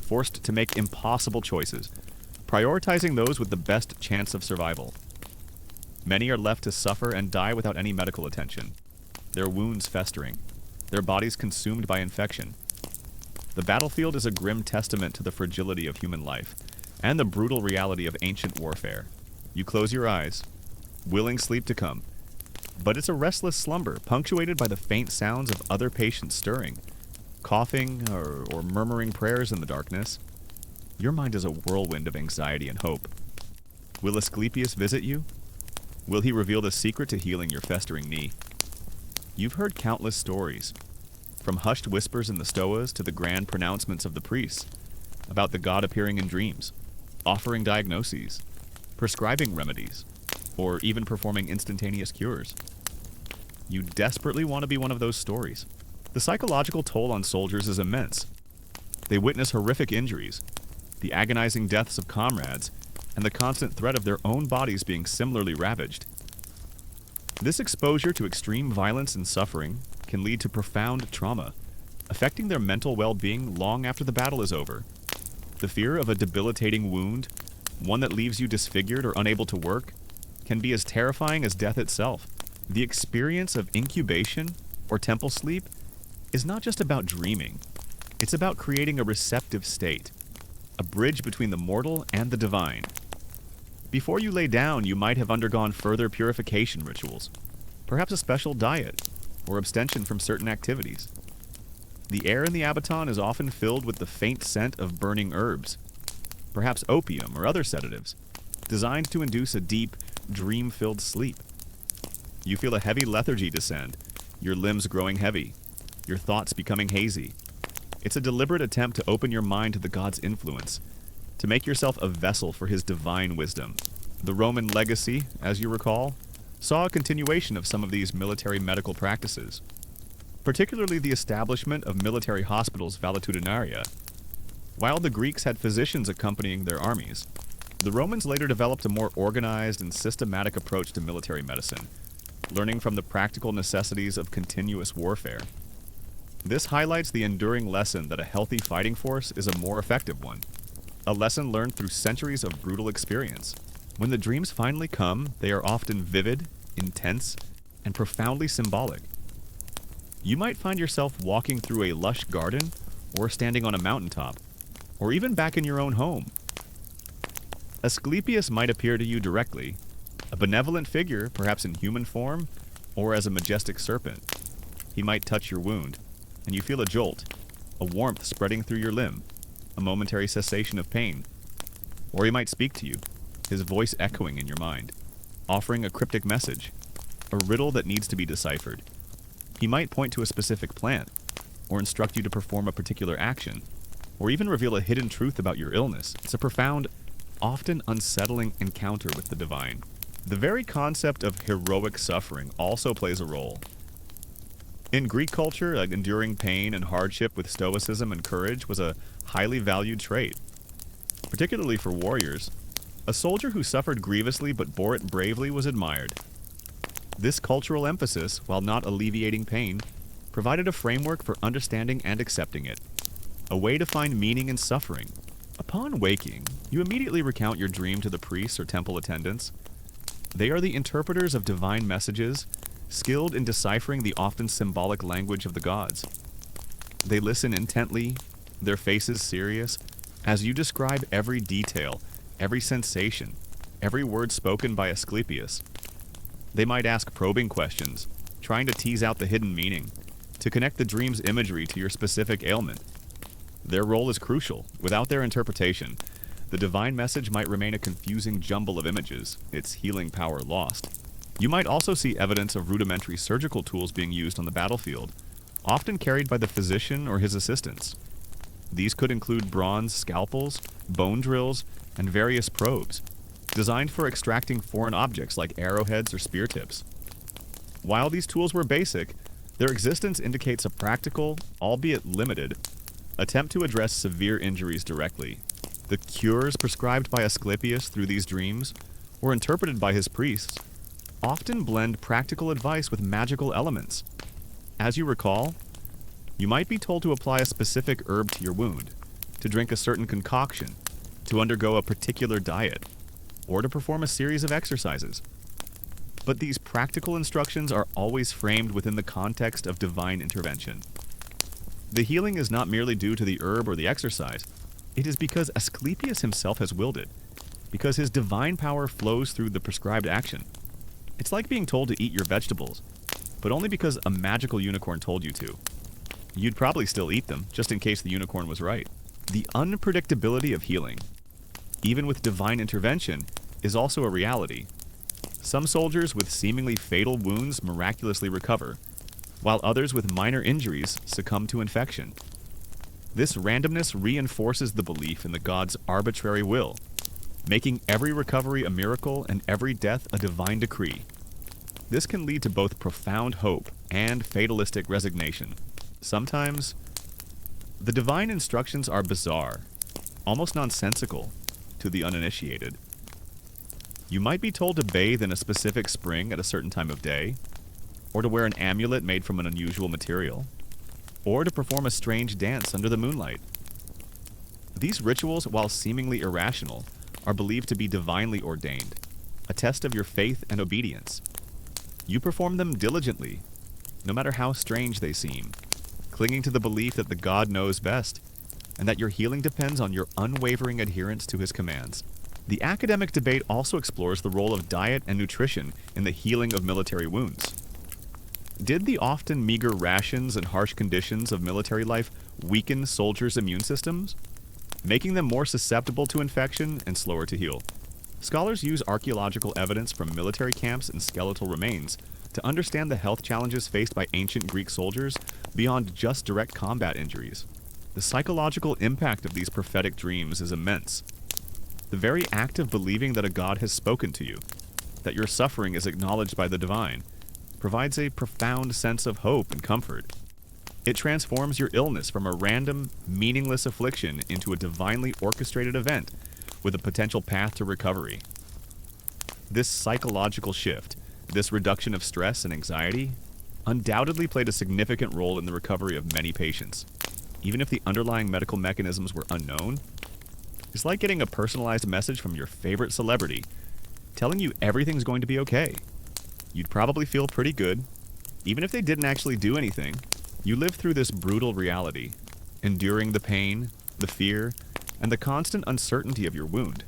forced to make impossible choices, prioritizing those with the best chance of survival. Many are left to suffer and die without any medical attention, their wounds festering, their bodies consumed by infection. The battlefield is a grim testament to the fragility of human life and the brutal reality of ancient warfare. You close your eyes, willing sleep to come, but it's a restless slumber punctuated by the faint sounds of other patients stirring, coughing or murmuring prayers in the darkness. Your mind is a whirlwind of anxiety and hope. Will Asclepius visit you? Will he reveal the secret to healing your festering knee? You've heard countless stories, from hushed whispers in the stoas to the grand pronouncements of the priests, about the god appearing in dreams, offering diagnoses, prescribing remedies, or even performing instantaneous cures. You desperately want to be one of those stories. The psychological toll on soldiers is immense. They witness horrific injuries, the agonizing deaths of comrades, and the constant threat of their own bodies being similarly ravaged. This exposure to extreme violence and suffering can lead to profound trauma, affecting their mental well-being long after the battle is over. The fear of a debilitating wound, one that leaves you disfigured or unable to work, can be as terrifying as death itself. The experience of incubation, or temple sleep, is not just about dreaming. It's about creating a receptive state, a bridge between the mortal and the divine. Before you lay down, you might have undergone further purification rituals, perhaps a special diet, or abstention from certain activities. The air in the Abaton is often filled with the faint scent of burning herbs, perhaps opium or other sedatives, designed to induce a deep, dream-filled sleep. You feel a heavy lethargy descend, your limbs growing heavy, your thoughts becoming hazy. It's a deliberate attempt to open your mind to the god's influence, to make yourself a vessel for his divine wisdom. The Roman legacy, as you recall, saw a continuation of some of these military medical practices, particularly the establishment of military hospitals valetudinaria. While the Greeks had physicians accompanying their armies, the Romans later developed a more organized and systematic approach to military medicine, learning from the practical necessities of continuous warfare. This highlights the enduring lesson that a healthy fighting force is a more effective one, a lesson learned through centuries of brutal experience. When the dreams finally come, they are often vivid, intense, and profoundly symbolic. You might find yourself walking through a lush garden, or standing on a mountaintop, or even back in your own home. Asclepius might appear to you directly, a benevolent figure, perhaps in human form, or as a majestic serpent. He might touch your wound, and you feel a jolt, a warmth spreading through your limb, a momentary cessation of pain. Or he might speak to you, his voice echoing in your mind, offering a cryptic message, a riddle that needs to be deciphered. He might point to a specific plant, or instruct you to perform a particular action. or even reveal a hidden truth about your illness. It's a profound, often unsettling encounter with the divine. The very concept of heroic suffering also plays a role. In Greek culture, enduring pain and hardship with stoicism and courage was a highly valued trait, particularly for warriors. A soldier who suffered grievously but bore it bravely was admired. This cultural emphasis, while not alleviating pain, provided a framework for understanding and accepting it, a way to find meaning in suffering. Upon waking, you immediately recount your dream to the priests or temple attendants. They are the interpreters of divine messages, skilled in deciphering the often symbolic language of the gods. They listen intently, their faces serious, as you describe every detail, every sensation, every word spoken by Asclepius. They might ask probing questions, trying to tease out the hidden meaning, to connect the dream's imagery to your specific ailment. Their role is crucial. Without their interpretation, the divine message might remain a confusing jumble of images, its healing power lost. You might also see evidence of rudimentary surgical tools being used on the battlefield, often carried by the physician or his assistants. These could include bronze scalpels, bone drills, and various probes, designed for extracting foreign objects like arrowheads or spear tips. While these tools were basic, their existence indicates a practical, albeit limited, attempt to address severe injuries directly. The cures prescribed by Asclepius through these dreams, or interpreted by his priests, often blend practical advice with magical elements. As you recall, you might be told to apply a specific herb to your wound, to drink a certain concoction, to undergo a particular diet, or to perform a series of exercises. But these practical instructions are always framed within the context of divine intervention. The healing is not merely due to the herb or the exercise. It is because Asclepius himself has willed it, because his divine power flows through the prescribed action. It's like being told to eat your vegetables, but only because a magical unicorn told you to. You'd probably still eat them, just in case the unicorn was right. The unpredictability of healing, even with divine intervention, is also a reality. Some soldiers with seemingly fatal wounds miraculously recover, while others with minor injuries succumb to infection. This randomness reinforces the belief in the god's arbitrary will, making every recovery a miracle and every death a divine decree. This can lead to both profound hope and fatalistic resignation. Sometimes, the divine instructions are bizarre, almost nonsensical, to the uninitiated. You might be told to bathe in a specific spring at a certain time of day, or to wear an amulet made from an unusual material, or to perform a strange dance under the moonlight. These rituals, while seemingly irrational, are believed to be divinely ordained, a test of your faith and obedience. You perform them diligently, no matter how strange they seem, clinging to the belief that the god knows best, and that your healing depends on your unwavering adherence to his commands. The academic debate also explores the role of diet and nutrition in the healing of military wounds. Did the often meager rations and harsh conditions of military life weaken soldiers' immune systems, making them more susceptible to infection and slower to heal? Scholars use archaeological evidence from military camps and skeletal remains to understand the health challenges faced by ancient Greek soldiers beyond just direct combat injuries. The psychological impact of these prophetic dreams is immense. The very act of believing that a god has spoken to you, that your suffering is acknowledged by the divine, provides a profound sense of hope and comfort. It transforms your illness from a random, meaningless affliction into a divinely orchestrated event with a potential path to recovery. This psychological shift, this reduction of stress and anxiety, undoubtedly played a significant role in the recovery of many patients. Even if the underlying medical mechanisms were unknown, it's like getting a personalized message from your favorite celebrity, telling you everything's going to be okay. You'd probably feel pretty good, even if they didn't actually do anything. You live through this brutal reality, enduring the pain, the fear, and the constant uncertainty of your wound,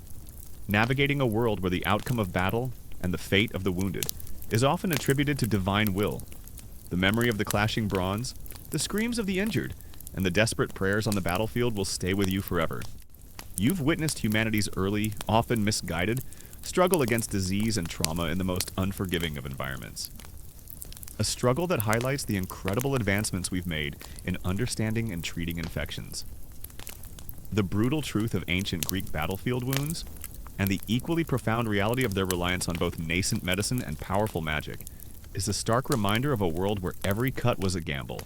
navigating a world where the outcome of battle and the fate of the wounded is often attributed to divine will. The memory of the clashing bronze, the screams of the injured, and the desperate prayers on the battlefield will stay with you forever. You've witnessed humanity's early, often misguided, struggle against disease and trauma in the most unforgiving of environments. A struggle that highlights the incredible advancements we've made in understanding and treating infections. The brutal truth of ancient Greek battlefield wounds, and the equally profound reality of their reliance on both nascent medicine and powerful magic, is a stark reminder of a world where every cut was a gamble,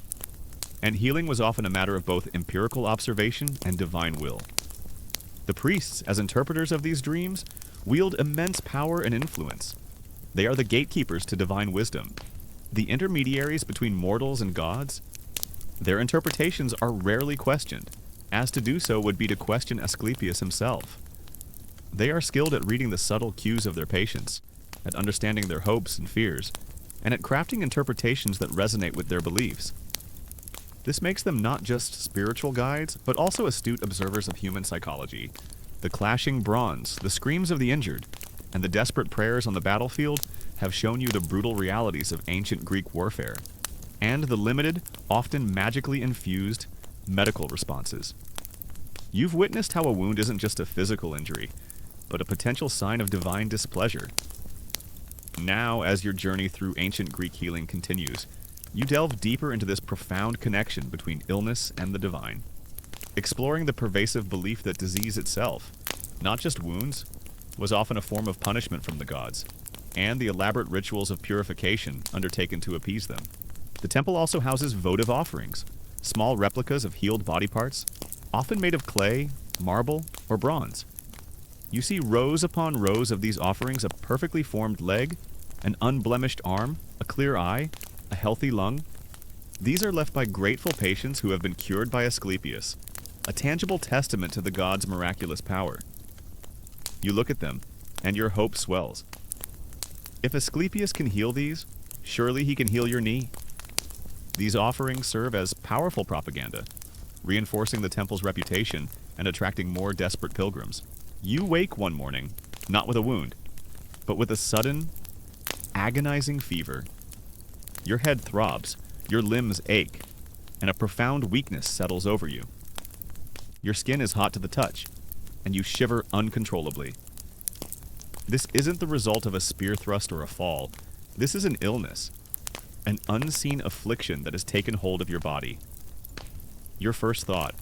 and healing was often a matter of both empirical observation and divine will. The priests, as interpreters of these dreams, wield immense power and influence. They are the gatekeepers to divine wisdom, the intermediaries between mortals and gods. Their interpretations are rarely questioned, as to do so would be to question Asclepius himself. They are skilled at reading the subtle cues of their patients, at understanding their hopes and fears, and at crafting interpretations that resonate with their beliefs. This makes them not just spiritual guides, but also astute observers of human psychology. The clashing bronze, the screams of the injured, and the desperate prayers on the battlefield have shown you the brutal realities of ancient Greek warfare, and the limited, often magically infused, medical responses. You've witnessed how a wound isn't just a physical injury, but a potential sign of divine displeasure. Now, as your journey through ancient Greek healing continues, you delve deeper into this profound connection between illness and the divine, exploring the pervasive belief that disease itself, not just wounds, was often a form of punishment from the gods, and the elaborate rituals of purification undertaken to appease them. The temple also houses votive offerings, small replicas of healed body parts, often made of clay, marble, or bronze. You see rows upon rows of these offerings: a perfectly formed leg, an unblemished arm, a clear eye, a healthy lung. These are left by grateful patients who have been cured by Asclepius, a tangible testament to the god's miraculous power. You look at them, and your hope swells. If Asclepius can heal these, surely he can heal your knee. These offerings serve as powerful propaganda, reinforcing the temple's reputation and attracting more desperate pilgrims. You wake one morning, not with a wound, but with a sudden, agonizing fever. Your head throbs, your limbs ache, and a profound weakness settles over you. Your skin is hot to the touch, and you shiver uncontrollably. This isn't the result of a spear thrust or a fall. This is an illness, an unseen affliction that has taken hold of your body. Your first thought,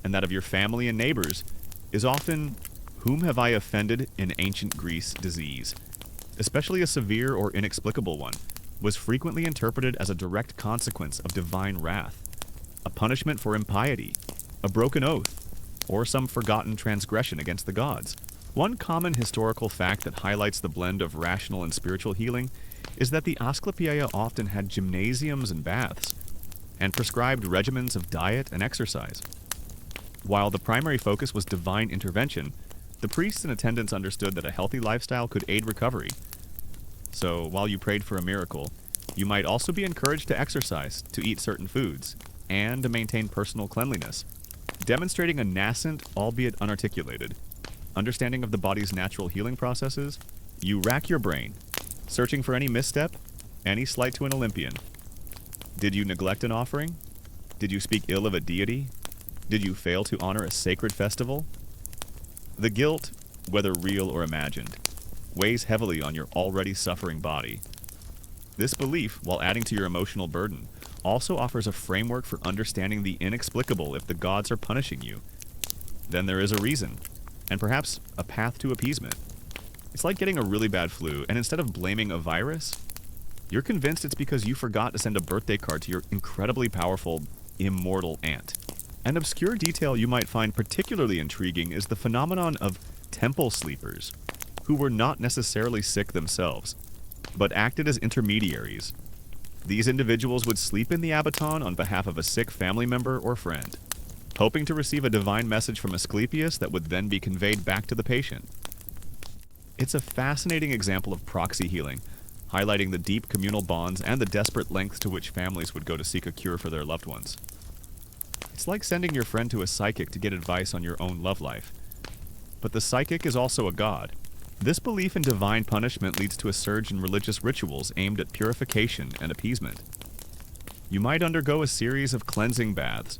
and that of your family and neighbors, is often, "Whom have I offended in ancient Greece?" Disease, especially a severe or inexplicable one, was frequently interpreted as a direct consequence of divine wrath, a punishment for impiety, a broken oath, or some forgotten transgression against the gods. One common historical fact that highlights the blend of rational and spiritual healing is that the Asclepiae often had gymnasiums and baths, and prescribed regimens of diet and exercise. While the primary focus was divine intervention, the priests in attendance understood that a healthy lifestyle could aid recovery. So, while you prayed for a miracle, you might also be encouraged to exercise, to eat certain foods, and to maintain personal cleanliness, demonstrating a nascent, albeit unarticulated, understanding of the body's natural healing processes. You rack your brain, searching for any misstep, any slight to an Olympian. Did you neglect an offering? Did you speak ill of a deity? Did you fail to honor a sacred festival? The guilt, whether real or imagined, weighs heavily on your already suffering body. This belief, while adding to your emotional burden, also offers a framework for understanding the inexplicable if the gods are punishing you. Then there is a reason, and perhaps a path to appeasement. It's like getting a really bad flu, and instead of blaming a virus, you're convinced it's because you forgot to send a birthday card to your incredibly powerful, immortal aunt. An obscure detail you might find particularly intriguing is the phenomenon of temple sleepers, who were not necessarily sick themselves, but acted as intermediaries. These individuals would sleep in the abaton on behalf of a sick family member or friend, hoping to receive a divine message from Asclepius that would then be conveyed back to the patient. It's a fascinating example of proxy healing, highlighting the deep communal bonds and the desperate lengths to which families would go to seek a cure for their loved ones. It's like sending your friend to a psychic to get advice on your own love life. But the psychic is also a god. This belief in divine punishment leads to a surge in religious rituals aimed at purification and appeasement. You might undergo a series of cleansing baths,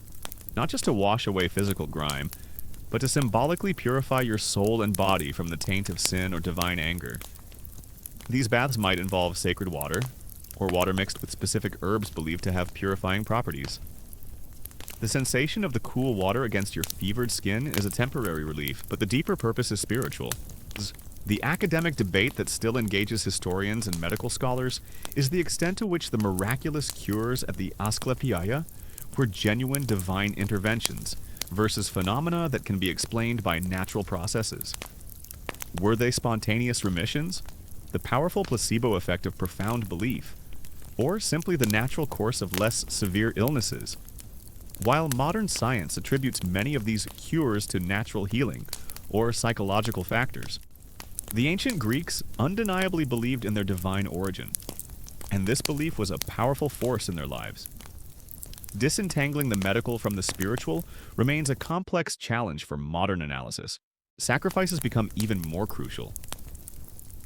not just to wash away physical grime, but to symbolically purify your soul and body from the taint of sin or divine anger. These baths might involve sacred water, or water mixed with specific herbs believed to have purifying properties. The sensation of the cool water against your fevered skin is a temporary relief, but the deeper purpose is spiritual. The academic debate that still engages historians and medical scholars is the extent to which the miraculous cures at the Asclepius were genuine divine interventions versus phenomena that can be explained by natural processes. Were they spontaneous remissions, the powerful placebo effect of profound belief, or simply the natural course of less severe illnesses? While modern science attributes many of these cures to natural healing or psychological factors, the ancient Greeks undeniably believed in their divine origin, and this belief was a powerful force in their lives. Disentangling the medical from the spiritual remains a complex challenge for modern analysis. Sacrifices become even more crucial.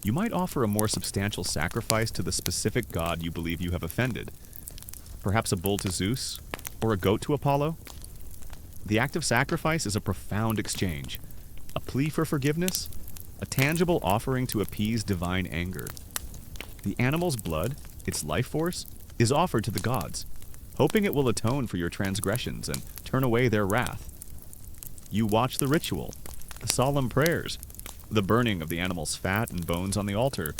You might offer a more substantial sacrifice to the specific god you believe you have offended, perhaps a bull to Zeus or a goat to Apollo. The act of sacrifice is a profound exchange, a plea for forgiveness, a tangible offering to appease divine anger. The animal's blood, its life force, is offered to the gods, hoping it will atone for your transgressions and turn away their wrath. You watch the ritual, the solemn prayers, the burning of the animal's fat and bones on the altar,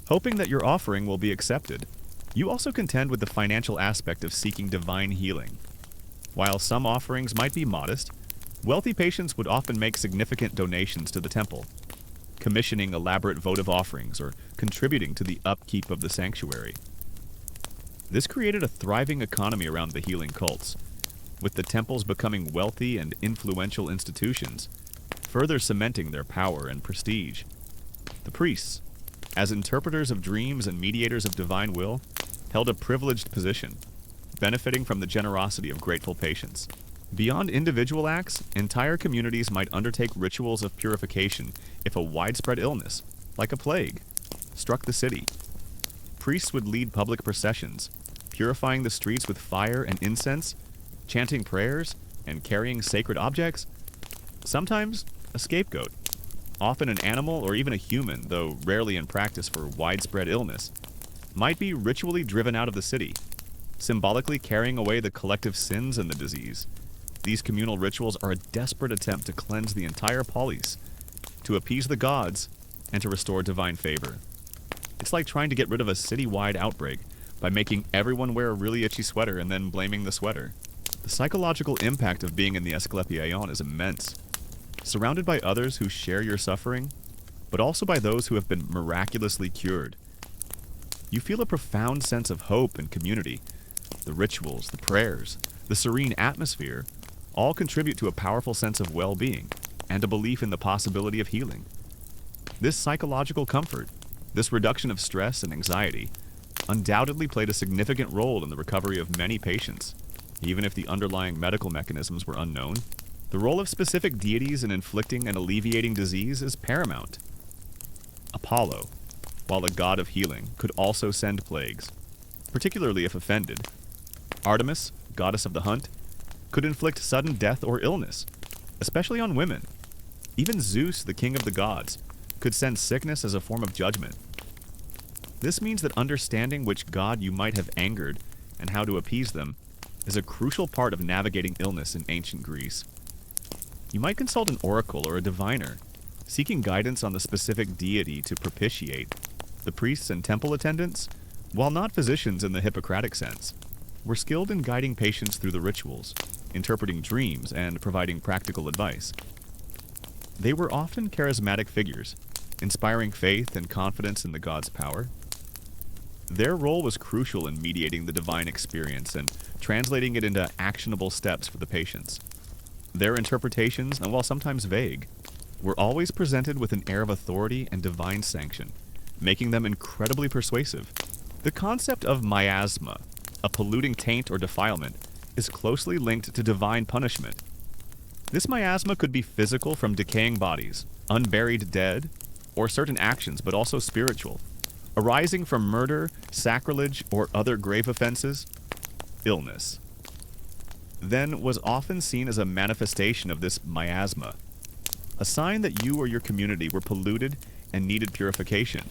hoping that your offering will be accepted. You also contend with the financial aspect of seeking divine healing. While some offerings might be modest, wealthy patients would often make significant donations to the temple, commissioning elaborate votive offerings or contributing to the upkeep of the sanctuary. This created a thriving economy around the healing cults, with the temples becoming wealthy and influential institutions, further cementing their power and prestige. The priests, as interpreters of dreams and mediators of divine will, held a privileged position, benefiting from the generosity of grateful patients. Beyond individual acts, entire communities might undertake rituals of purification if a widespread illness, like a plague, struck the city. Priests would lead public processions, purifying the streets with fire and incense, chanting prayers, and carrying sacred objects. Sometimes, a scapegoat, often an animal or even a human, though rarely in practice for widespread illness, might be ritually driven out of the city, symbolically carrying away the collective sins and the disease. These communal rituals are a desperate attempt to cleanse the entire polis, to appease the gods, and to restore divine favor. It's like trying to get rid of a city-wide outbreak by making everyone wear a really itchy sweater and then blaming the sweater. The psychological impact of being in the Asclepius is immense. Surrounded by others who share your suffering, but also by those who have been miraculously cured, you feel a profound sense of hope and community. The rituals, the prayers, the serene atmosphere all contribute to a powerful sense of well-being and a belief in the possibility of healing. This psychological comfort, this reduction of stress and anxiety, undoubtedly played a significant role in the recovery of many patients, even if the underlying medical mechanisms were unknown. The role of specific deities in inflicting and alleviating disease is paramount. Apollo, while a god of healing, could also send plagues, particularly if offended. Artemis, goddess of the hunt, could inflict sudden death or illness, especially on women. Even Zeus, the king of the gods, could send sickness as a form of judgment. This means that understanding which god you might have angered and how to appease them is a crucial part of navigating illness in ancient Greece. You might consult an oracle or a diviner, seeking guidance on the specific deity to propitiate. The priests and temple attendants, while not physicians in the Hippocratic sense, were skilled in guiding patients through the rituals, interpreting dreams, and providing practical advice. They were often charismatic figures, inspiring faith and confidence in the god's power. Their role was crucial in mediating the divine experience and translating it into actionable steps for the patients. Their interpretations, and while sometimes vague, were always presented with an air of authority and divine sanction, making them incredibly persuasive. The concept of miasma, a polluting taint or defilement, is closely linked to divine punishment. This miasma could be physical from decaying bodies, unburied dead, or certain actions, but also spiritual, arising from murder, sacrilege, or other grave offenses. Illness, then, was often seen as a manifestation of this miasma, a sign that you or your community were polluted and needed purification.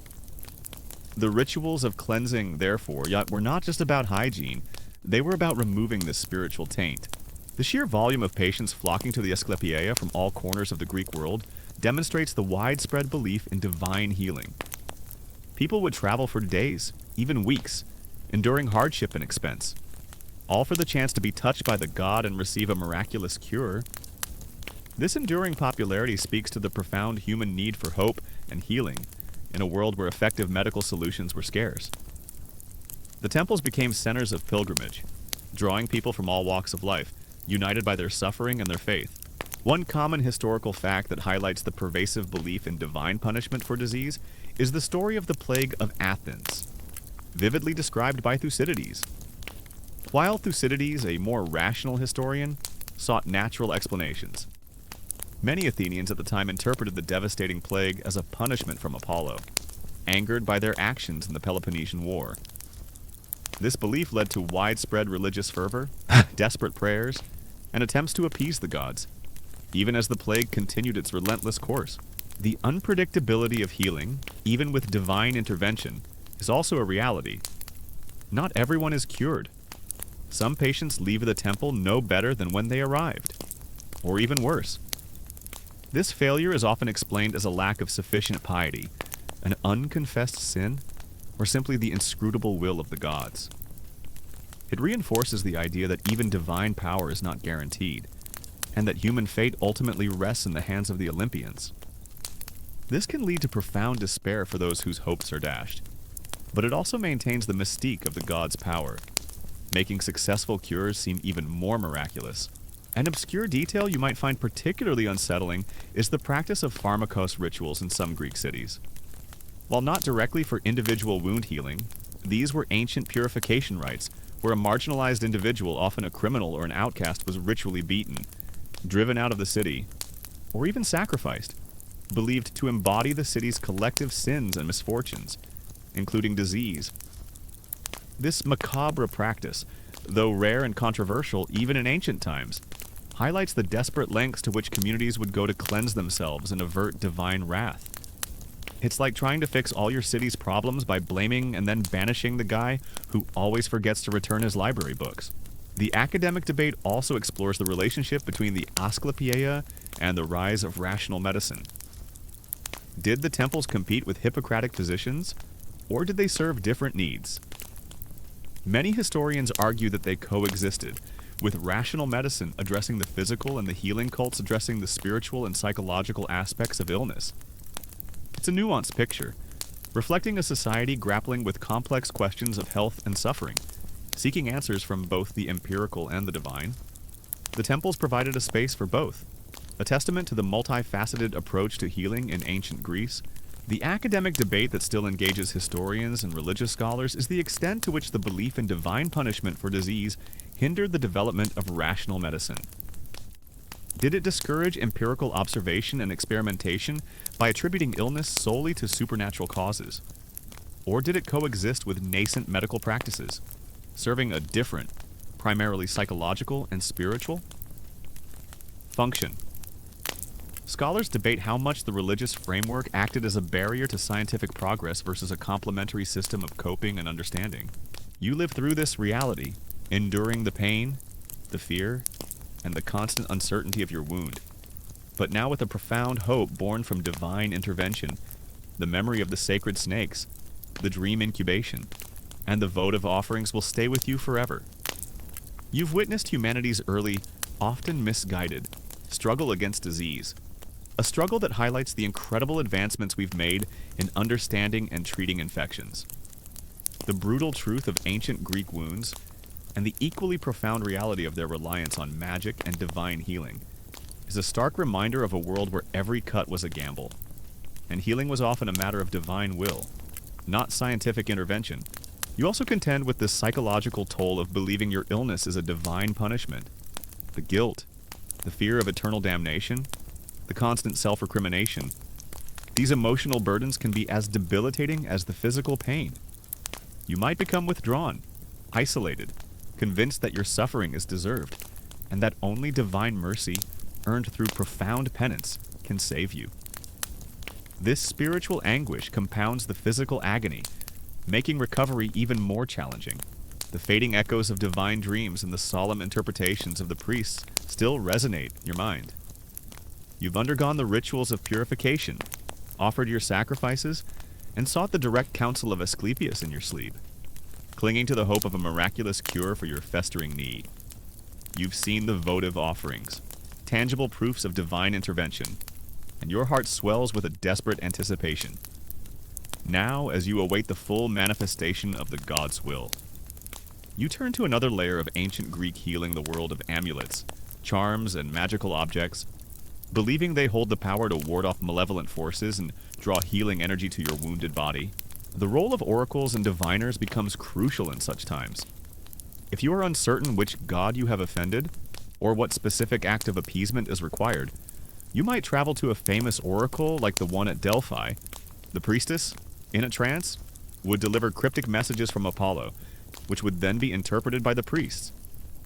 The rituals of cleansing, therefore, were not just about hygiene, they were about removing this spiritual taint. The sheer volume of patients flocking to the Asclepiae from all corners of the Greek world demonstrates the widespread belief in divine healing. People would travel for days, even weeks, enduring hardship and expense, all for the chance to be touched by the god and receive a miraculous cure. This enduring popularity speaks to the profound human need for hope and healing in a world where effective medical solutions were scarce. The temples became centers of pilgrimage, drawing people from all walks of life, united by their suffering and their faith. One common historical fact that highlights the pervasive belief in divine punishment for disease is the story of the plague of Athens, vividly described by Thucydides. While Thucydides, a more rational historian, sought natural explanations, many Athenians at the time interpreted the devastating plague as a punishment from Apollo, angered by their actions in the Peloponnesian War. This belief led to widespread religious fervor, desperate prayers, and attempts to appease the gods, even as the plague continued its relentless course. The unpredictability of healing, even with divine intervention, is also a reality. Not everyone is cured. Some patients leave the temple no better than when they arrived, or even worse. This failure is often explained as a lack of sufficient piety, an unconfessed sin, or simply the inscrutable will of the gods. It reinforces the idea that even divine power is not guaranteed, and that human fate ultimately rests in the hands of the Olympians. This can lead to profound despair for those whose hopes are dashed, but it also maintains the mystique of the gods' power, making successful cures seem even more miraculous. An obscure detail you might find particularly unsettling is the practice of pharmakos rituals in some Greek cities. While not directly for individual wound healing, these were ancient purification rites where a marginalized individual, often a criminal or an outcast, was ritually beaten, driven out of the city, or even sacrificed, believed to embody the city's collective sins and misfortunes, including disease. This macabre practice, though rare and controversial even in ancient times, highlights the desperate lengths to which communities would go to cleanse themselves and avert divine wrath. It's like trying to fix all your city's problems by blaming and then banishing the guy who always forgets to return his library books. The academic debate also explores the relationship between the Asclepiae and the rise of rational medicine. Did the temples compete with Hippocratic physicians, or did they serve different needs? Many historians argue that they coexisted, with rational medicine addressing the physical and the healing cults addressing the spiritual and psychological aspects of illness. It's a nuanced picture, reflecting a society grappling with complex questions of health and suffering, seeking answers from both the empirical and the divine. The temples provided a space for both, a testament to the multifaceted approach to healing in ancient Greece. The academic debate that still engages historians and religious scholars is the extent to which the belief in divine punishment for disease hindered the development of rational medicine. Did it discourage empirical observation and experimentation by attributing illness solely to supernatural causes? Or did it coexist with nascent medical practices, serving a different, primarily psychological and spiritual function? Scholars debate how much the religious framework acted as a barrier to scientific progress versus a complementary system of coping and understanding. You live through this reality, enduring the pain, the fear, and the constant uncertainty of your wound. But now with a profound hope born from divine intervention, the memory of the sacred snakes, the dream incubation, and the votive offerings will stay with you forever. You've witnessed humanity's early, often misguided, struggle against disease, a struggle that highlights the incredible advancements we've made in understanding and treating infections. The brutal truth of ancient Greek wounds, and the equally profound reality of their reliance on magic and divine healing, is a stark reminder of a world where every cut was a gamble, and healing was often a matter of divine will, not scientific intervention. You also contend with the psychological toll of believing your illness is a divine punishment, the guilt, the fear of eternal damnation, the constant self-recrimination. These emotional burdens can be as debilitating as the physical pain. You might become withdrawn, isolated, convinced that your suffering is deserved, and that only divine mercy, earned through profound penance, can save you. This spiritual anguish compounds the physical agony, making recovery even more challenging. The fading echoes of divine dreams and the solemn interpretations of the priests still resonate in your mind. You've undergone the rituals of purification, offered your sacrifices, and sought the direct counsel of Asclepius in your sleep, clinging to the hope of a miraculous cure for your festering need. You've seen the votive offerings, tangible proofs of divine intervention, and your heart swells with a desperate anticipation. Now, as you await the full manifestation of the God's will, you turn to another layer of ancient Greek healing, the world of amulets, charms, and magical objects, believing they hold the power to ward off malevolent forces and draw healing energy to your wounded body. The role of oracles and diviners becomes crucial in such times. If you are uncertain which god you have offended, or what specific act of appeasement is required, you might travel to a famous oracle like the one at Delphi. The priestess, in a trance, would deliver cryptic messages from Apollo, which would then be interpreted by the priests,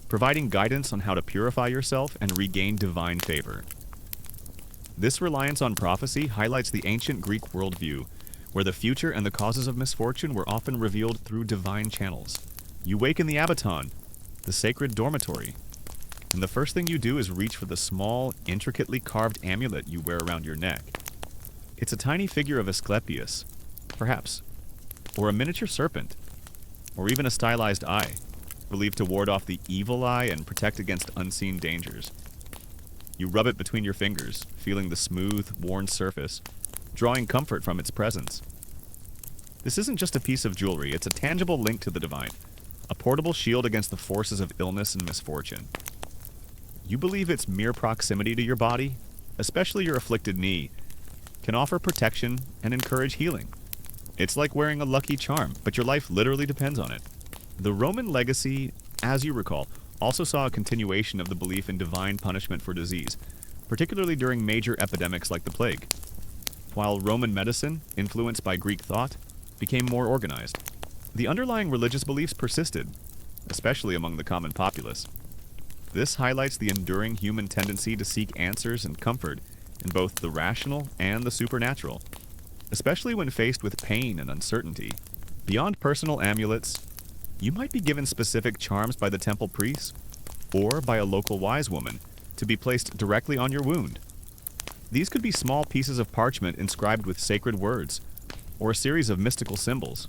providing guidance on how to purify yourself and regain divine favor. This reliance on prophecy highlights the ancient Greek worldview, where the future and the causes of misfortune were often revealed through divine channels. You wake in the Abaton, the sacred dormitory, and the first thing you do is reach for the small, intricately carved amulet you wear around your neck. It's a tiny figure of Asclepius, perhaps, or a miniature serpent, or even a stylized eye, believed to ward off the evil eye and protect against unseen dangers. You rub it between your fingers, feeling the smooth, worn surface, drawing comfort from its presence. This isn't just a piece of jewelry, it's a tangible link to the divine, a portable shield against the forces of illness and misfortune. You believe its mere proximity to your body, especially your afflicted knee, can offer protection and encourage healing. It's like wearing a lucky charm, but your life literally depends on it. The Roman legacy, as you recall, also saw a continuation of the belief in divine punishment for disease, particularly during major epidemics like the plague. While Roman medicine, influenced by Greek thought, became more organized, the underlying religious beliefs persisted, especially among the common populace. This highlights the enduring human tendency to seek answers and comfort in both the rational and the supernatural, especially when faced with pain and uncertainty. Beyond personal amulets, you might be given specific charms by the temple priests or by a local wise woman to be placed directly on your wound. These could be small pieces of parchment inscribed with sacred words or a series of mystical symbols.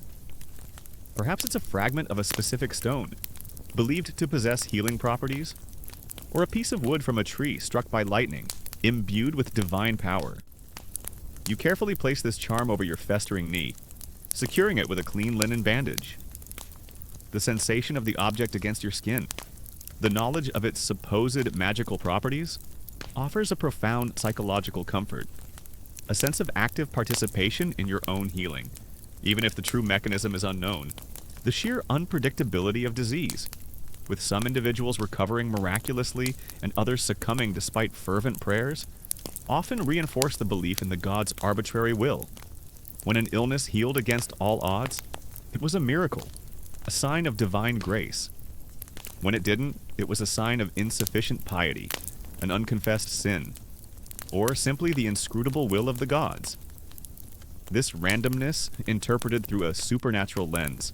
Perhaps it's a fragment of a specific stone, believed to possess healing properties, or a piece of wood from a tree struck by lightning, imbued with divine power. You carefully place this charm over your festering knee, securing it with a clean linen bandage. The sensation of the object against your skin, the knowledge of its supposed magical properties, offers a profound psychological comfort, a sense of active participation in your own healing, even if the true mechanism is unknown. The sheer unpredictability of disease, with some individuals recovering miraculously and others succumbing despite fervent prayers, often reinforce the belief in the god's arbitrary will. When an illness healed against all odds, it was a miracle, a sign of divine grace. When it didn't, it was a sign of insufficient piety, an unconfessed sin, or simply the inscrutable will of the gods. This randomness, interpreted through a supernatural lens,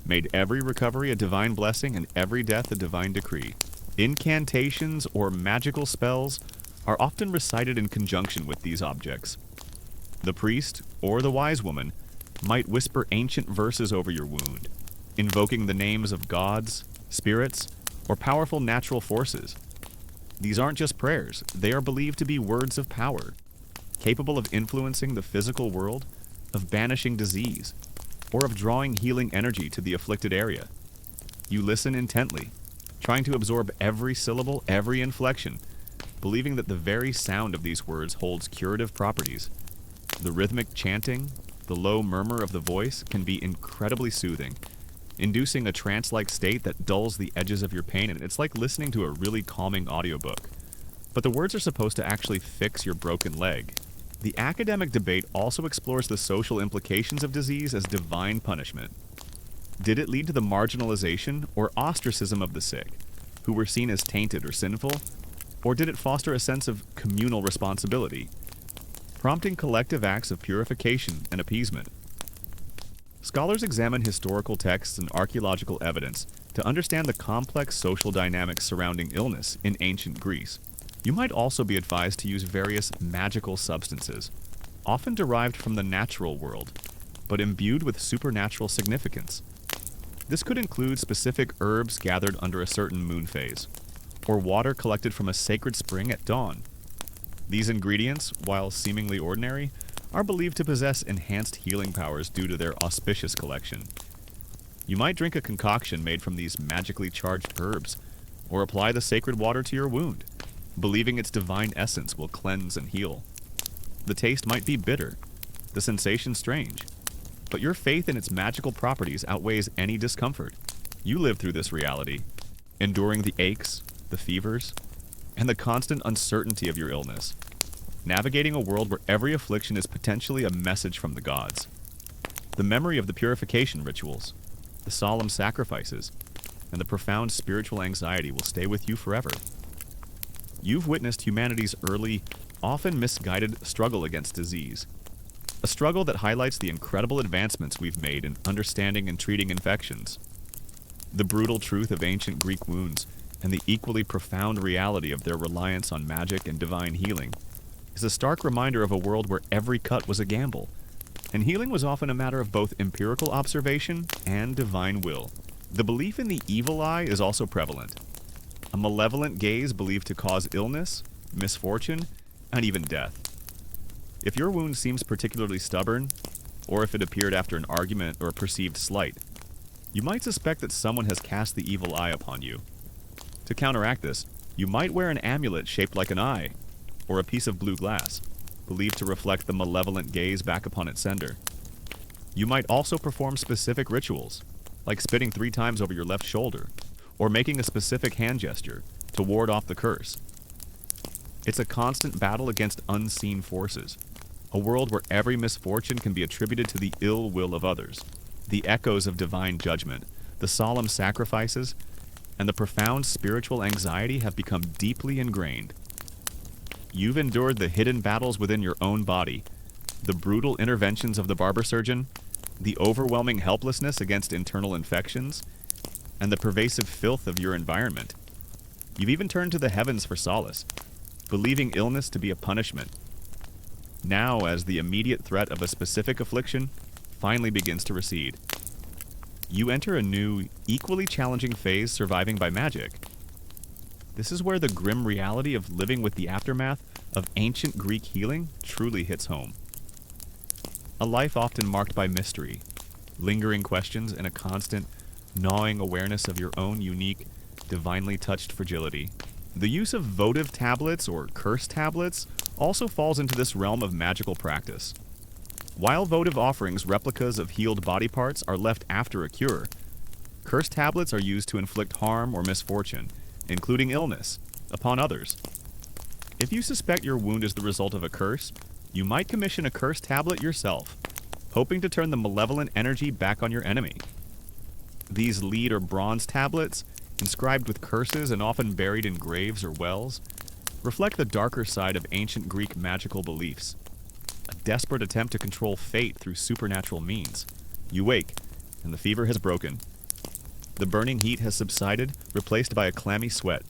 made every recovery a divine blessing and every death a divine decree. Incantations or magical spells are often recited in conjunction with these objects. The priest or the wise woman might whisper ancient verses over your wound, invoking the names of gods, spirits, or powerful natural forces. These aren't just prayers, they are believed to be words of power, capable of influencing the physical world, of banishing disease, or of drawing healing energy to the afflicted area. You listen intently, trying to absorb every syllable, every inflection, believing that the very sound of these words holds curative properties. The rhythmic chanting, the low murmur of the voice can be incredibly soothing, inducing a trance-like state that dulls the edges of your pain, and it's like listening to a really calming audiobook. But the words are supposed to actually fix your broken leg. The academic debate also explores the social implications of disease as divine punishment. Did it lead to the marginalization or ostracism of the sick, who were seen as tainted or sinful? Or did it foster a sense of communal responsibility, prompting collective acts of purification and appeasement? Scholars examine historical texts and archaeological evidence To understand the complex social dynamics surrounding illness in ancient Greece, you might also be advised to use various magical substances, often derived from the natural world, but imbued with supernatural significance. This could include specific herbs gathered under a certain moon phase, or water collected from a sacred spring at dawn. These ingredients, while seemingly ordinary, are believed to possess enhanced healing powers due to their auspicious collection. You might drink a concoction made from these magically charged herbs, or apply the sacred water to your wound, believing its divine essence will cleanse and heal. The taste might be bitter, the sensation strange, but your faith in its magical properties outweighs any discomfort. You live through this reality, enduring the aches, the fevers, and the constant uncertainty of your illness, navigating a world where every affliction is potentially a message from the gods. The memory of the purification rituals, the solemn sacrifices, and the profound spiritual anxiety will stay with you forever. You've witnessed humanity's early, often misguided struggle against disease. A struggle that highlights the incredible advancements we've made in understanding and treating infections. The brutal truth of ancient Greek wounds and the equally profound reality of their reliance on magic and divine healing is a stark reminder of a world where every cut was a gamble, and healing was often a matter of both empirical observation and divine will. The belief in the evil eye is also prevalent. A malevolent gaze believed to cause illness, misfortune, and even death. If your wound seems particularly stubborn, or if it appeared after an argument or a perceived slight, you might suspect that someone has cast the evil eye upon you. To counteract this, you might wear an amulet shaped like an eye, or a piece of blue glass, believed to reflect the malevolent gaze back upon its sender. You might also perform specific rituals, like spitting 3 times over your left shoulder, or making a specific hand gesture to ward off the curse. It's a constant battle against unseen forces, a world where every misfortune can be attributed to the ill will of others. The echoes of divine judgment, the solemn sacrifices, and the profound spiritual anxiety have become deeply ingrained. You've endured the hidden battles within your own body, the brutal interventions of the barber surgeon, the overwhelming helplessness against internal infections, and the pervasive filth of your environment. You've even turned to the heavens for solace, believing illness to be a punishment. Now, as the immediate threat of a specific affliction finally begins to recede, you enter a new, equally challenging phase surviving by magic. This is where the grim reality of living with the aftermath of ancient Greek healing truly hits home. A life often marked by mystery, lingering questions, and a constant, gnawing awareness of your own unique, divinely touched fragility. The use of votive tablets or curse tablets also falls into this realm of magical practice. While votive offerings, replicas of healed body parts, are left after a cure, curse tablets are used to inflict harm or misfortune, including illness, upon others. If you suspect your wound is the result of a curse, you might commission a curse tablet yourself, hoping to turn the malevolent energy back on your enemy. These lead or bronze tablets, inscribed with curses and often buried in graves or wells, reflect the darker side of ancient Greek magical beliefs. A desperate attempt to control fate through supernatural means. You wake, and the fever has broken. The burning heat has subsided, replaced by a clammy sweat.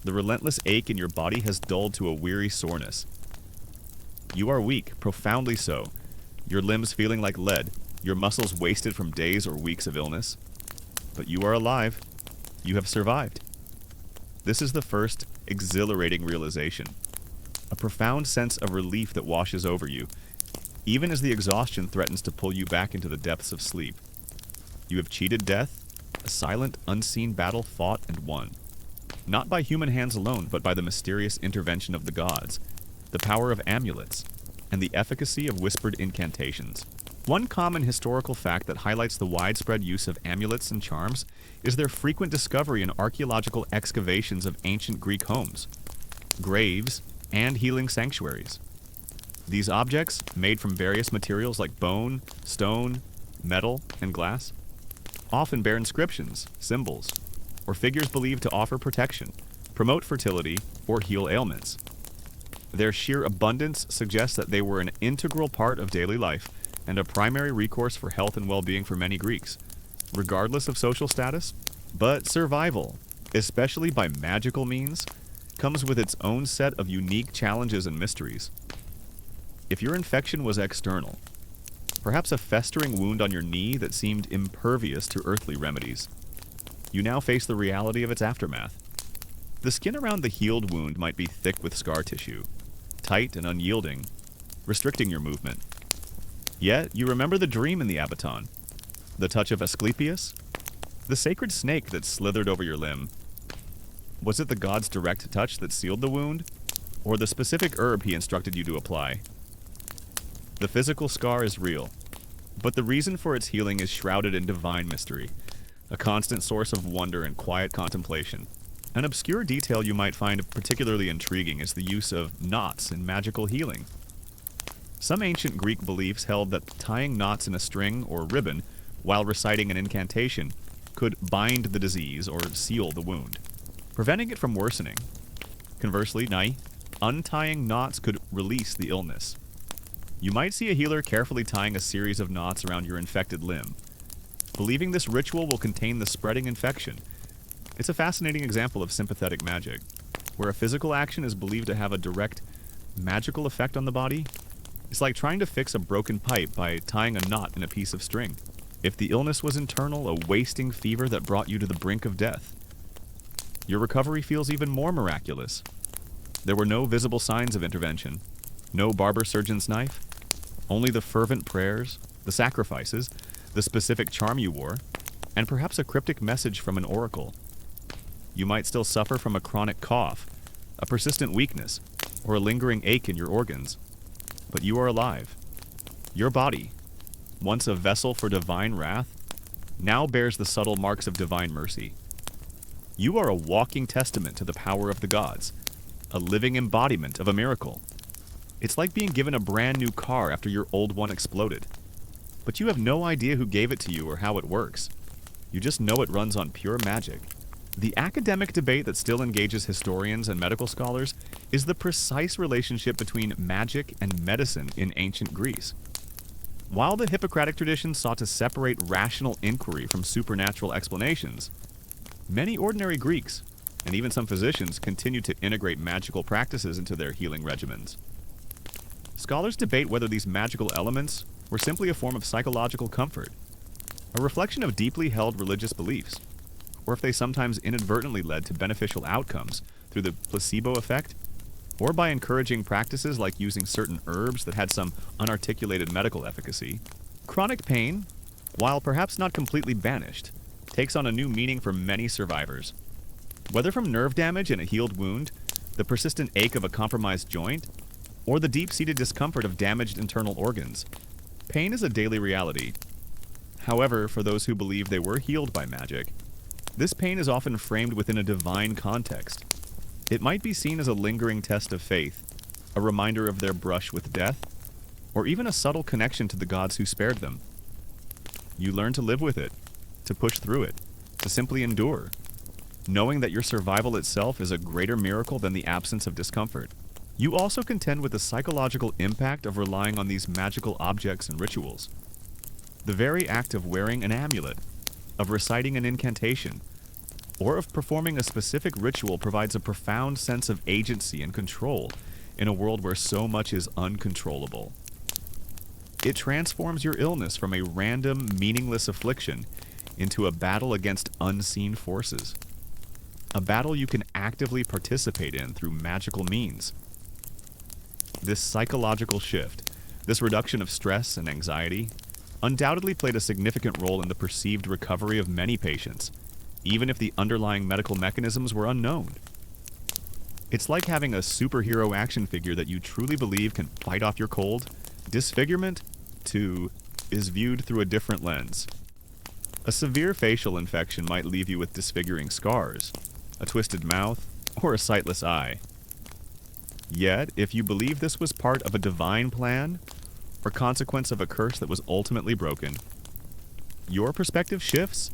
The relentless ache in your body has dulled to a weary soreness. You are weak, profoundly so, your limbs feeling like lead, your muscles wasted from days or weeks of illness. But you are alive. You have survived. This is the first exhilarating realization, a profound sense of relief that washes over you, even as the exhaustion threatens to pull you back into the depths of sleep. You have cheated death, a silent, unseen battle fought and won, not by human hands alone, but by the mysterious intervention of the gods, the power of amulets, and the efficacy of whispered incantations. One common historical fact that highlights the widespread use of amulets and charms is their frequent discovery in archaeological excavations of ancient Greek homes, graves, and healing sanctuaries. These objects, made from various materials like bone, stone, metal, and glass, often bear inscriptions, symbols, or figures believed to offer protection, promote fertility, or heal ailments. Their sheer abundance suggests that they were an integral part of daily life and a primary recourse for health and well-being for many Greeks, regardless of social status But survival, especially by magical means, comes with its own set of unique challenges and mysteries. If your infection was external, perhaps a festering wound on your knee that seemed impervious to earthly remedies, you now face the reality of its aftermath. The skin around the healed wound might be thick with scar tissue, tight and unyielding, restricting your movement. Yet, you remember the dream in the Abaton, the touch of Asclepius, the sacred snake that slithered over your limb. Was it the god's direct touch that sealed the wound, or the specific herb he instructed you to apply? The physical scar is real, but the reason for its healing is shrouded in divine mystery, a constant source of wonder and quiet contemplation. An obscure detail you might find particularly intriguing is the use of knots in magical healing. Some ancient Greek beliefs held that tying knots in a string or ribbon while reciting an incantation could bind the disease or seal the wound, preventing it from worsening. Conversely, untying knots could release the illness. You might see a healer carefully tying a series of knots around your infected limb, believing this ritual will contain the spreading infection. It's a fascinating example of sympathetic magic, where a physical action is believed to have a direct magical effect on the body. It's like trying to fix a broken pipe by tying a knot in a piece of string. If the illness was internal, a wasting fever that brought you to the brink of death, your recovery feels even more miraculous. There were no visible signs of intervention, no barber surgeon's knife, only the fervent prayers, the sacrifices, the specific charm you wore, and perhaps a cryptic message from an oracle. You might still suffer from a chronic cough, a persistent weakness, or a lingering ache in your organs, but you are alive. Your body, once a vessel for divine wrath, now bears the subtle marks of divine mercy. You are a walking testament to the power of the gods, a living embodiment of a miracle. It's like being given a brand new car after your old one exploded. But you have no idea who gave it to you or how it works. You just know it runs on pure magic. The academic debate that still engages historians and medical scholars is the precise relationship between magic and medicine in ancient Greece. While the Hippocratic tradition sought to separate rational inquiry from supernatural explanations, many ordinary Greeks, and even some physicians, continued to integrate magical practices into their healing regimens. Scholars debate whether these magical elements were simply a form of psychological comfort, a reflection of deeply held religious beliefs, or if they sometimes inadvertently led to beneficial outcomes through the placebo effect, or by encouraging practices like using certain herbs that had some unarticulated medical efficacy. Chronic pain, while perhaps not completely banished, takes on a new meaning for many survivors. Whether from nerve damage in a healed wound, the persistent ache of a compromised joint, or the deep-seated discomfort of damaged internal organs, pain is a daily reality. However, for those who believe they were healed by magic, this pain is often framed within a divine context. It might be seen as a lingering test of faith, a reminder of their brush with death, or even a subtle connection to the gods who spared them. You learn to live with it, to push through it, to simply endure, knowing that your survival itself is a greater miracle than the absence of discomfort. You also contend with the psychological impact of relying on these magical objects and rituals. The very act of wearing an amulet, of reciting an incantation, or of performing a specific ritual provides a profound sense of agency and control in a world where so much is uncontrollable. It transforms your illness from a random, meaningless affliction into a battle against unseen forces. A battle you can actively participate in through magical means. This psychological shift, this reduction of stress and anxiety, undoubtedly played a significant role in the perceived recovery of many patients, even if the underlying medical mechanisms were unknown. It's like having a superhero action figure that you truly believe can fight off your cold. Disfigurement, too, is viewed through a different lens. A severe facial infection might leave you with disfiguring scars, a twisted mouth, or a sightless eye. Yet, if you believe this was part of a divine plan, or consequence of a curse that was ultimately broken, your perspective shifts.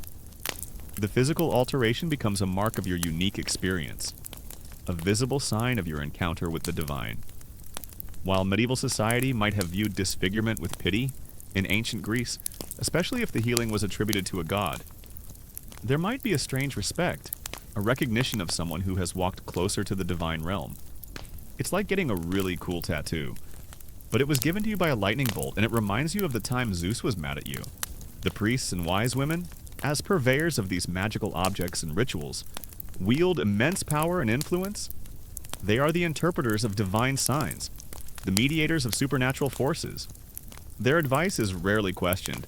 The physical alteration becomes a mark of your unique experience, a visible sign of your encounter with the divine. While medieval society might have viewed disfigurement with pity, in ancient Greece, especially if the healing was attributed to a god, There might be a strange respect, a recognition of someone who has walked closer to the divine realm. It's like getting a really cool tattoo, but it was given to you by a lightning bolt, and it reminds you of the time Zeus was mad at you. The priests and wise women, as purveyors of these magical objects and rituals, wield immense power and influence. They are the interpreters of divine signs, the mediators of supernatural forces. Their advice is rarely questioned,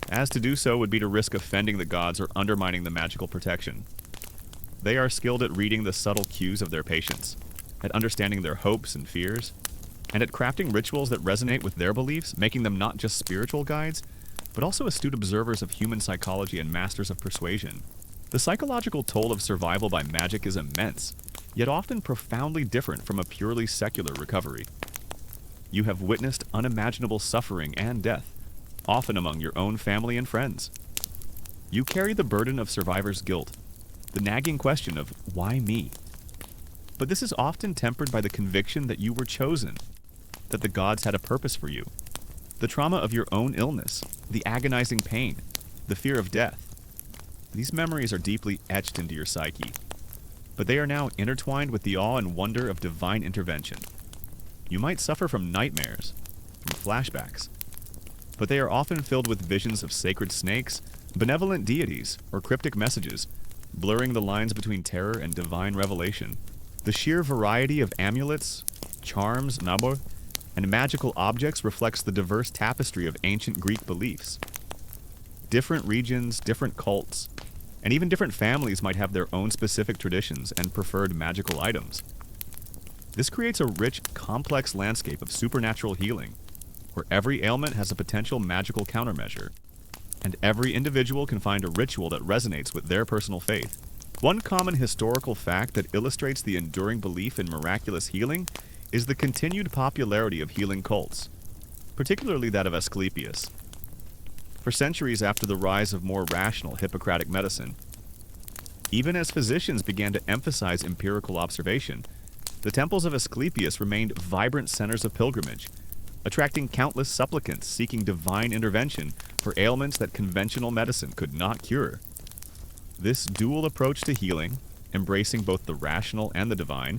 as to do so would be to risk offending the gods or undermining the magical protection. They are skilled at reading the subtle cues of their patients, at understanding their hopes and fears, and at crafting rituals that resonate with their beliefs, making them not just spiritual guides, but also astute observers of human psychology and masters of persuasion. The psychological toll of survival by magic is immense, yet often profoundly different from a purely secular recovery. You have witnessed unimaginable suffering and death, often among your own family and friends. You carry the burden of survivor's guilt, the nagging question of, why me? But this is often tempered by the conviction that you were chosen, that the gods had a purpose for you. The trauma of your own illness, the agonizing pain, the fear of death. These memories are deeply etched into your psyche, but they are now intertwined with the awe and wonder of divine intervention. You might suffer from nightmares, from flashbacks, but they are often filled with visions of sacred snakes, benevolent deities, or cryptic messages, blurring the lines between terror and divine revelation. The sheer variety of amulets, charms, nabor, and magical objects reflects the diverse tapestry of ancient Greek beliefs. Different regions, different cults, and even different families might have their own specific traditions and preferred magical items. This creates a rich, complex landscape of supernatural healing, where every ailment has a potential magical countermeasure, and every individual can find a ritual that resonates with their personal faith. One common historical fact that illustrates the enduring belief in miraculous healing is the continued popularity of healing cults, particularly that of Asclepius. For centuries after the rise of more rational Hippocratic medicine, even as physicians began to emphasize empirical observation, the temples of Asclepius remained vibrant centers of pilgrimage, attracting countless supplicants seeking divine intervention for ailments that conventional medicine could not cure. This dual approach to healing, embracing both the rational and the divine,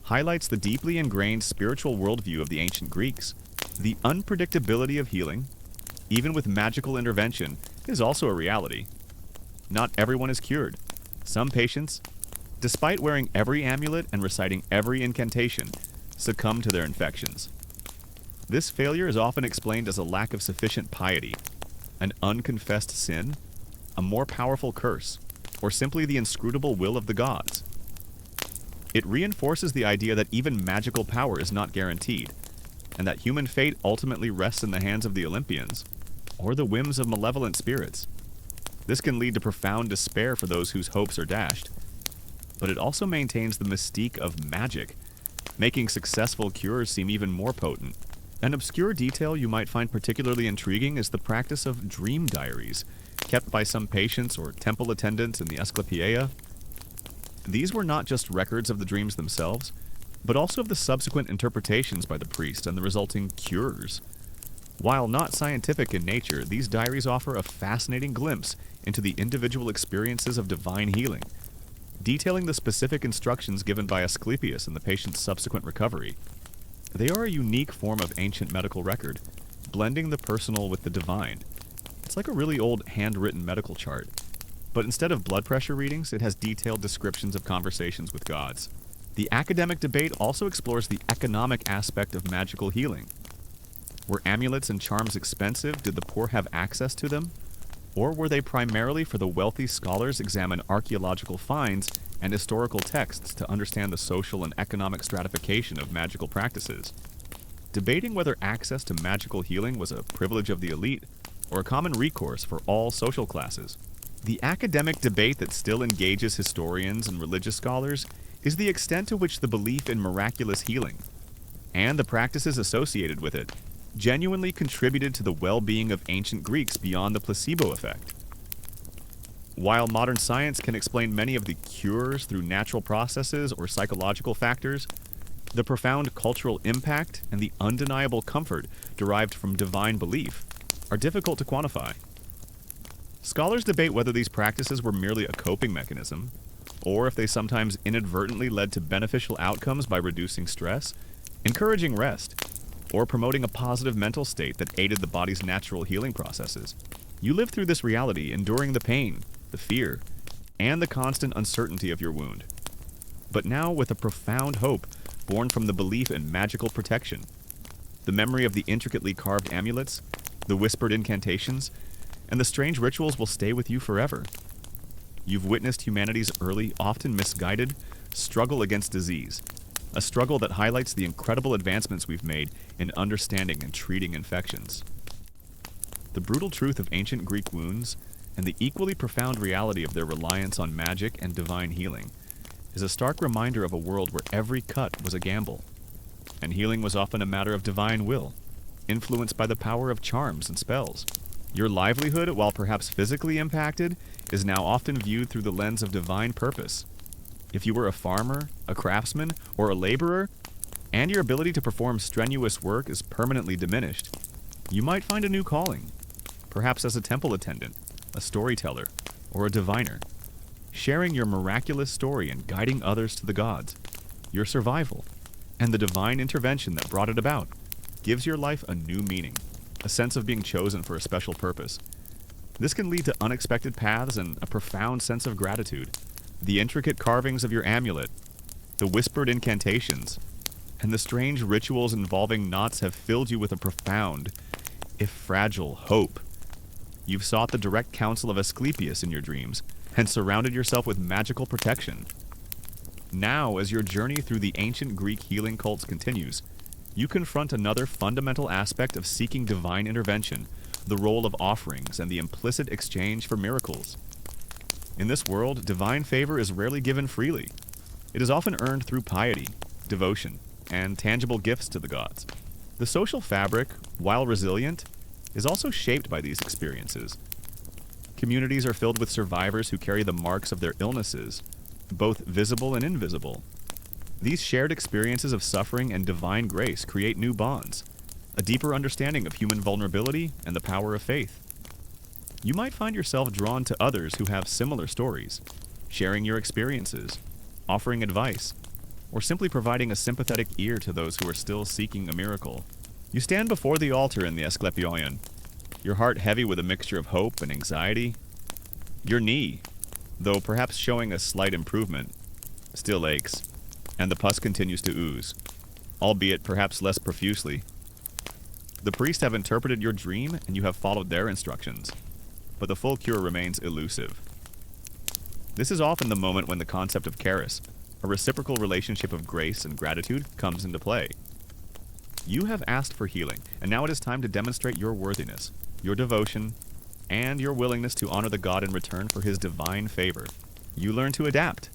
highlights the deeply ingrained spiritual worldview of the ancient Greeks. The unpredictability of healing, even with magical intervention, is also a reality. Not everyone is cured. Some patients, despite wearing every amulet and reciting every incantation, succumb to their infections. This failure is often explained as a lack of sufficient piety, an unconfessed sin, a more powerful curse, or simply the inscrutable will of the gods. It reinforces the idea that even magical power is not guaranteed, and that human fate ultimately rests in the hands of the Olympians, or the whims of malevolent spirits. This can lead to profound despair for those whose hopes are dashed, but it also maintains the mystique of magic, making successful cures seem even more potent. An obscure detail you might find particularly intriguing is the practice of dream diaries, kept by some patients or temple attendants in the Asclepiae. These were not just records of the dreams themselves, but also of the subsequent interpretations by the priest and the resulting cures. While not scientific in nature, these diaries offer a fascinating glimpse into the individual experiences of divine healing, detailing the specific instructions given by Asclepius in the patient's subsequent recovery. They are a unique form of ancient medical record, blending the personal with the divine. It's like a really old handwritten medical chart, but instead of blood pressure readings, it has detailed descriptions of conversations with gods. The academic debate also explores the economic aspect of magical healing. Were amulets and charms expensive? Did the poor have access to them? Or were they primarily for the wealthy? Scholars examine archaeological finds and historical texts to understand the social and economic stratification of magical practices, debating whether access to magical healing was a privilege of the elite or a common recourse for all social classes. The academic debate that still engages historians and religious scholars is the extent to which the belief in miraculous healing, and the practices associated with it, genuinely contributed to the well-being of ancient Greeks beyond the placebo effect. While modern science can explain many of the cures through natural processes or psychological factors, the profound cultural impact and the undeniable comfort derived from divine belief are difficult to quantify. Scholars debate whether these practices were merely a coping mechanism, or if they sometimes inadvertently led to beneficial outcomes by reducing stress, encouraging rest, or promoting a positive mental state that aided the body's natural healing processes. You live through this reality, enduring the pain, the fear, and the constant uncertainty of your wound. But now with a profound hope born from the belief in magical protection. The memory of the intricately carved amulets, the whispered incantations, and the strange rituals will stay with you forever. You've witnessed humanity's early, often misguided, struggle against disease, a struggle that highlights the incredible advancements we've made in understanding and treating infections. The brutal truth of ancient Greek wounds, and the equally profound reality of their reliance on magic and divine healing, is a stark reminder of a world where every cut was a gamble, and healing was often a matter of divine will, influenced by the power of charms and spells. Your livelihood, while perhaps physically impacted, is now often viewed through the lens of divine purpose. If you were a farmer, a craftsman, or a laborer, and your ability to perform strenuous work is permanently diminished, you might find a new calling, perhaps as a temple attendant, a storyteller, or a diviner, sharing your miraculous story and guiding others to the gods. Your survival, and the divine intervention that brought it about, gives your life a new meaning, a sense of being chosen for a special purpose. This can lead to unexpected paths and a profound sense of gratitude. The intricate carvings of your amulet, the whispered incantations, and the strange rituals involving knots have filled you with a profound, if fragile, hope. You've sought the direct counsel of Asclepius in your dreams, and surrounded yourself with magical protection. Now, as your journey through the ancient Greek healing cults continues, you confront another fundamental aspect of seeking divine intervention, the role of offerings and the implicit exchange for miracles. In this world, divine favor is rarely given freely. It is often earned through piety, devotion, and tangible gifts to the gods. The social fabric, while resilient, is also shaped by these experiences. Communities are filled with survivors who carry the marks of their illnesses, both visible and invisible. These shared experiences of suffering and divine grace create new bonds, a deeper understanding of human vulnerability and the power of faith. You might find yourself drawn to others who have similar stories, sharing your experiences, offering advice, or simply providing a sympathetic ear to those who are still seeking a miracle. You stand before the altar in the Asclepion, your heart heavy with a mixture of hope and anxiety. Your knee, though perhaps showing a slight improvement, still aches, and the pus continues to ooze, albeit perhaps less profusely. The priests have interpreted your dream, and you have followed their instructions, but the full cure remains elusive. This is often the moment when the concept of charis, a reciprocal relationship of grace and gratitude, comes into play. You have asked for healing, and now it is time to demonstrate your worthiness, your devotion, and your willingness to honor the god in return for his divine favor. You learn to adapt,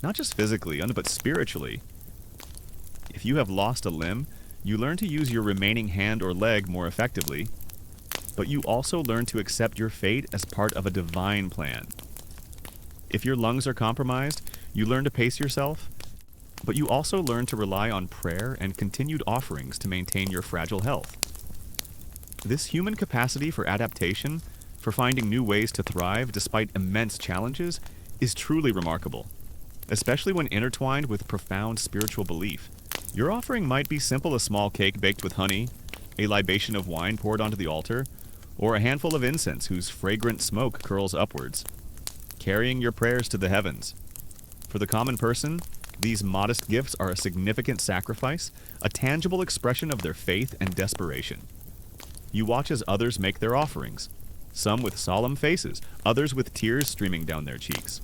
not just physically, but spiritually. If you have lost a limb, you learn to use your remaining hand or leg more effectively, but you also learn to accept your fate as part of a divine plan. If your lungs are compromised, you learn to pace yourself, but you also learn to rely on prayer and continued offerings to maintain your fragile health. This human capacity for adaptation, for finding new ways to thrive despite immense challenges, is truly remarkable, especially when intertwined with profound spiritual belief. Your offering might be simple: a small cake baked with honey, a libation of wine poured onto the altar, or a handful of incense whose fragrant smoke curls upwards, carrying your prayers to the heavens. For the common person, these modest gifts are a significant sacrifice, a tangible expression of their faith and desperation. You watch as others make their offerings, some with solemn faces, others with tears streaming down their cheeks,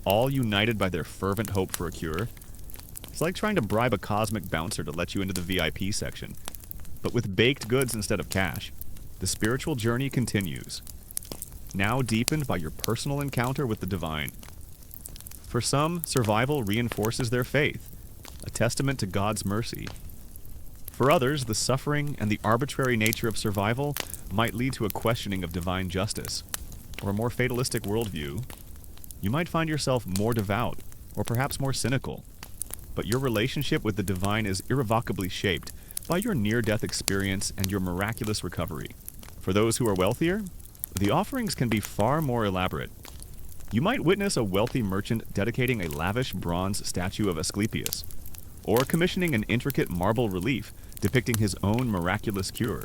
all united by their fervent hope for a cure. It's like trying to bribe a cosmic bouncer to let you into the VIP section, but with baked goods instead of cash. The spiritual journey continues, now deepened by your personal encounter with the divine. For some, survival reinforces their faith, a testament to God's mercy. For others, the suffering and the arbitrary nature of survival might lead to a questioning of divine justice, or a more fatalistic worldview. You might find yourself more devout, or perhaps more cynical, but your relationship with the divine is irrevocably shaped by your near-death experience and your miraculous recovery. For those who are wealthier, The offerings can be far more elaborate. You might witness a wealthy merchant dedicating a lavish bronze statue of Asclepius, or commissioning an intricate marble relief depicting his own miraculous cure.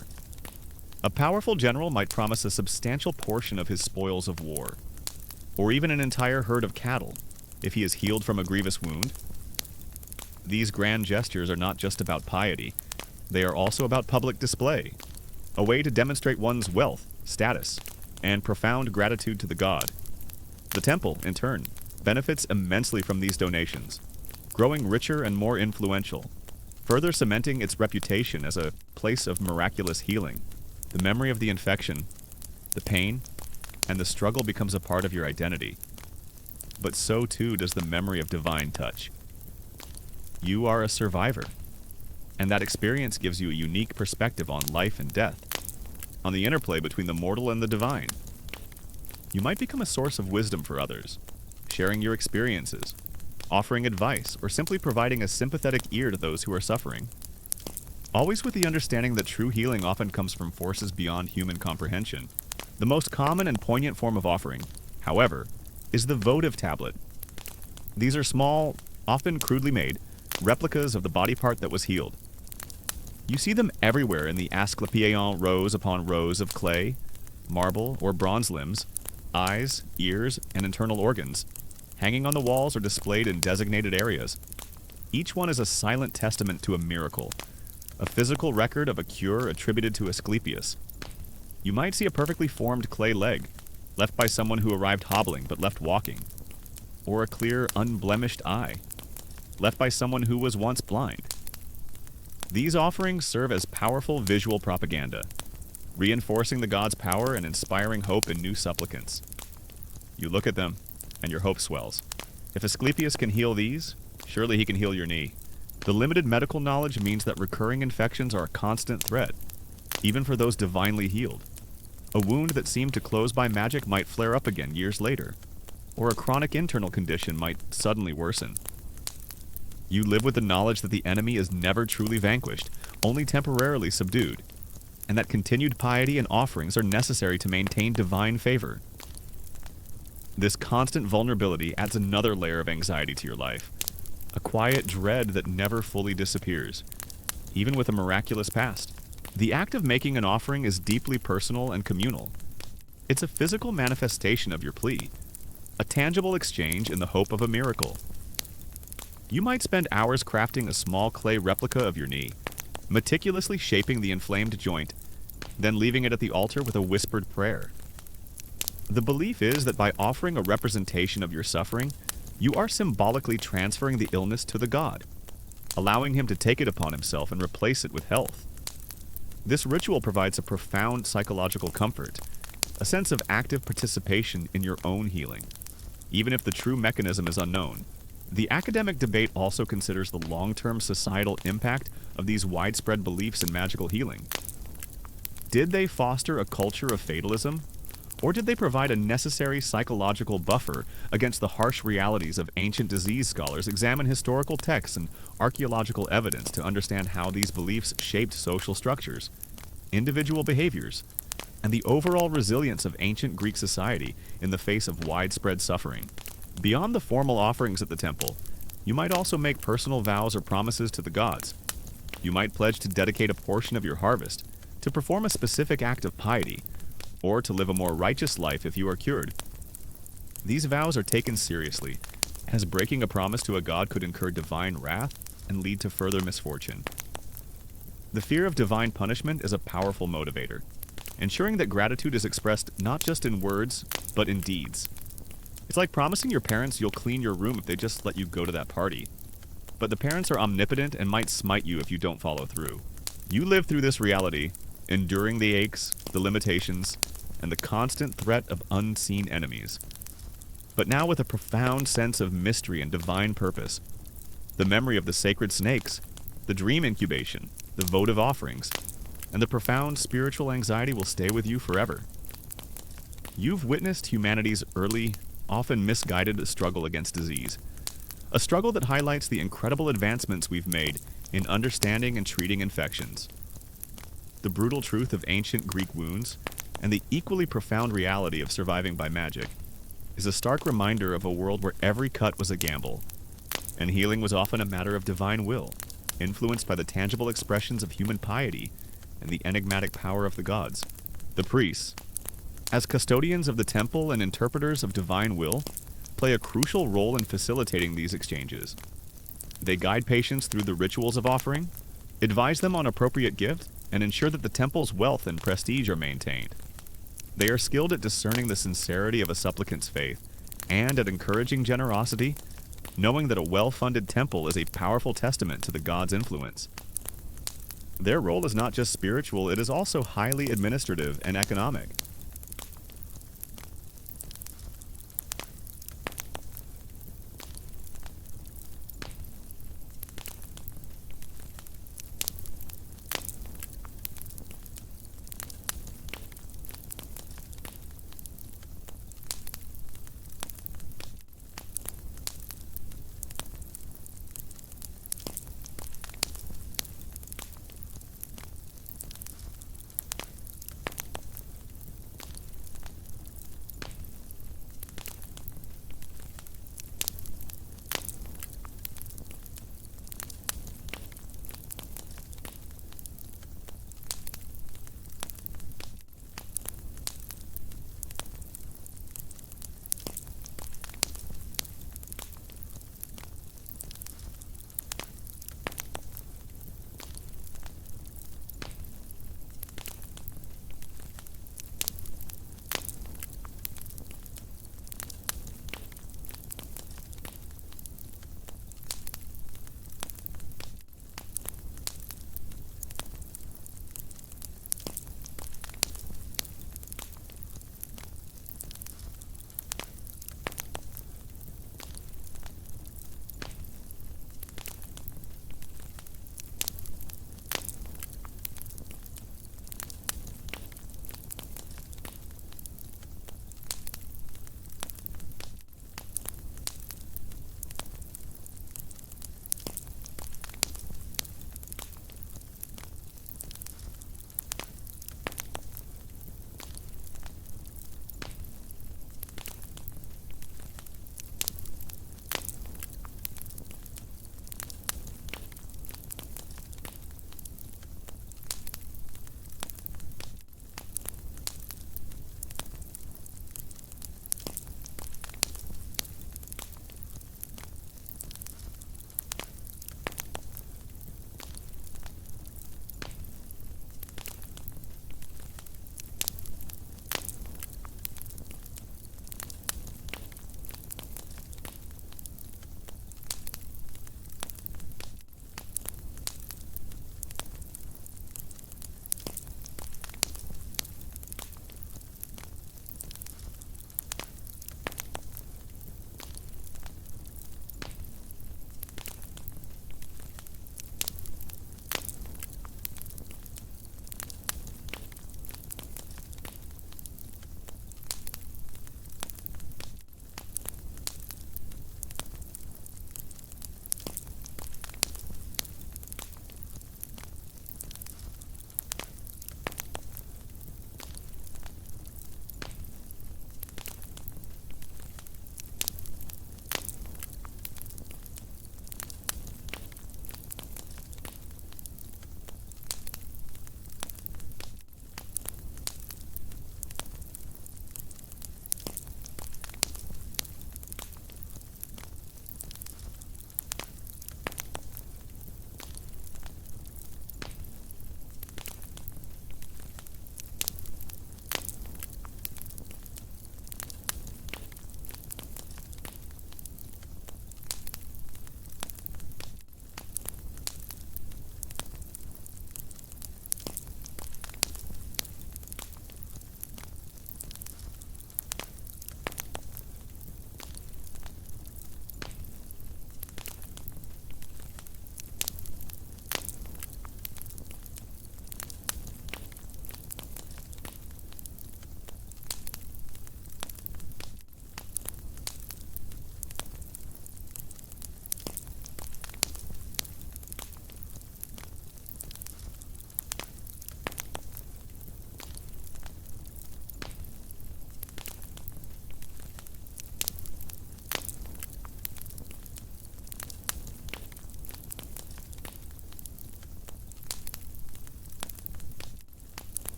A powerful general might promise a substantial portion of his spoils of war, or even an entire herd of cattle, if he is healed from a grievous wound. These grand gestures are not just about piety, they are also about public display, a way to demonstrate one's wealth, status, and profound gratitude to the god. The temple, in turn, benefits immensely from these donations, growing richer and more influential, further cementing its reputation as a place of miraculous healing. The memory of the infection, the pain, and the struggle becomes a part of your identity. But so too does the memory of divine touch. You are a survivor, and that experience gives you a unique perspective on life and death, on the interplay between the mortal and the divine. You might become a source of wisdom for others, sharing your experiences, offering advice, or simply providing a sympathetic ear to those who are suffering. Always with the understanding that true healing often comes from forces beyond human comprehension. The most common and poignant form of offering, however, is the votive tablet. These are small, often crudely made, replicas of the body part that was healed. You see them everywhere in the Asclepian rows upon rows of clay, marble, or bronze limbs, eyes, ears, and internal organs, hanging on the walls or displayed in designated areas. Each one is a silent testament to a miracle, a physical record of a cure attributed to Asclepius. You might see a perfectly formed clay leg, left by someone who arrived hobbling but left walking, or a clear, unblemished eye, left by someone who was once blind. These offerings serve as powerful visual propaganda, reinforcing the god's power and inspiring hope in new supplicants. You look at them, and your hope swells. If Asclepius can heal these, surely he can heal your knee. The limited medical knowledge means that recurring infections are a constant threat, even for those divinely healed. A wound that seemed to close by magic might flare up again years later, or a chronic internal condition might suddenly worsen. You live with the knowledge that the enemy is never truly vanquished, only temporarily subdued, and that continued piety and offerings are necessary to maintain divine favor. This constant vulnerability adds another layer of anxiety to your life, a quiet dread that never fully disappears, even with a miraculous past. The act of making an offering is deeply personal and communal. It's a physical manifestation of your plea, a tangible exchange in the hope of a miracle. You might spend hours crafting a small clay replica of your knee, meticulously shaping the inflamed joint, then leaving it at the altar with a whispered prayer. The belief is that by offering a representation of your suffering, you are symbolically transferring the illness to the god, allowing him to take it upon himself and replace it with health. This ritual provides a profound psychological comfort, a sense of active participation in your own healing, even if the true mechanism is unknown. The academic debate also considers the long-term societal impact of these widespread beliefs in magical healing. Did they foster a culture of fatalism, or did they provide a necessary psychological buffer against the harsh realities of ancient disease? Scholars examine historical texts and archaeological evidence to understand how these beliefs shaped social structures, individual behaviors, and the overall resilience of ancient Greek society in the face of widespread suffering. Beyond the formal offerings at the temple, you might also make personal vows or promises to the gods. You might pledge to dedicate a portion of your harvest, to perform a specific act of piety, or to live a more righteous life if you are cured. These vows are taken seriously, as breaking a promise to a god could incur divine wrath and lead to further misfortune. The fear of divine punishment is a powerful motivator, ensuring that gratitude is expressed not just in words, but in deeds. It's like promising your parents you'll clean your room if they just let you go to that party. But the parents are omnipotent and might smite you if you don't follow through. You live through this reality, enduring the aches, the limitations, and the constant threat of unseen enemies. But now with a profound sense of mystery and divine purpose. The memory of the sacred snakes, the dream incubation, the votive offerings, and the profound spiritual anxiety will stay with you forever. You've witnessed humanity's early, often misguided struggle against disease. A struggle that highlights the incredible advancements we've made in understanding and treating infections. The brutal truth of ancient Greek wounds, and the equally profound reality of surviving by magic, is a stark reminder of a world where every cut was a gamble, and healing was often a matter of divine will, influenced by the tangible expressions of human piety and the enigmatic power of the gods. The priests, as custodians of the temple and interpreters of divine will, play a crucial role in facilitating these exchanges. They guide patients through the rituals of offering, advise them on appropriate gifts, and ensure that the temple's wealth and prestige are maintained. They are skilled at discerning the sincerity of a supplicant's faith and at encouraging generosity, knowing that a well-funded temple is a powerful testament to the god's influence. Their role is not just spiritual, it is also highly administrative and economic.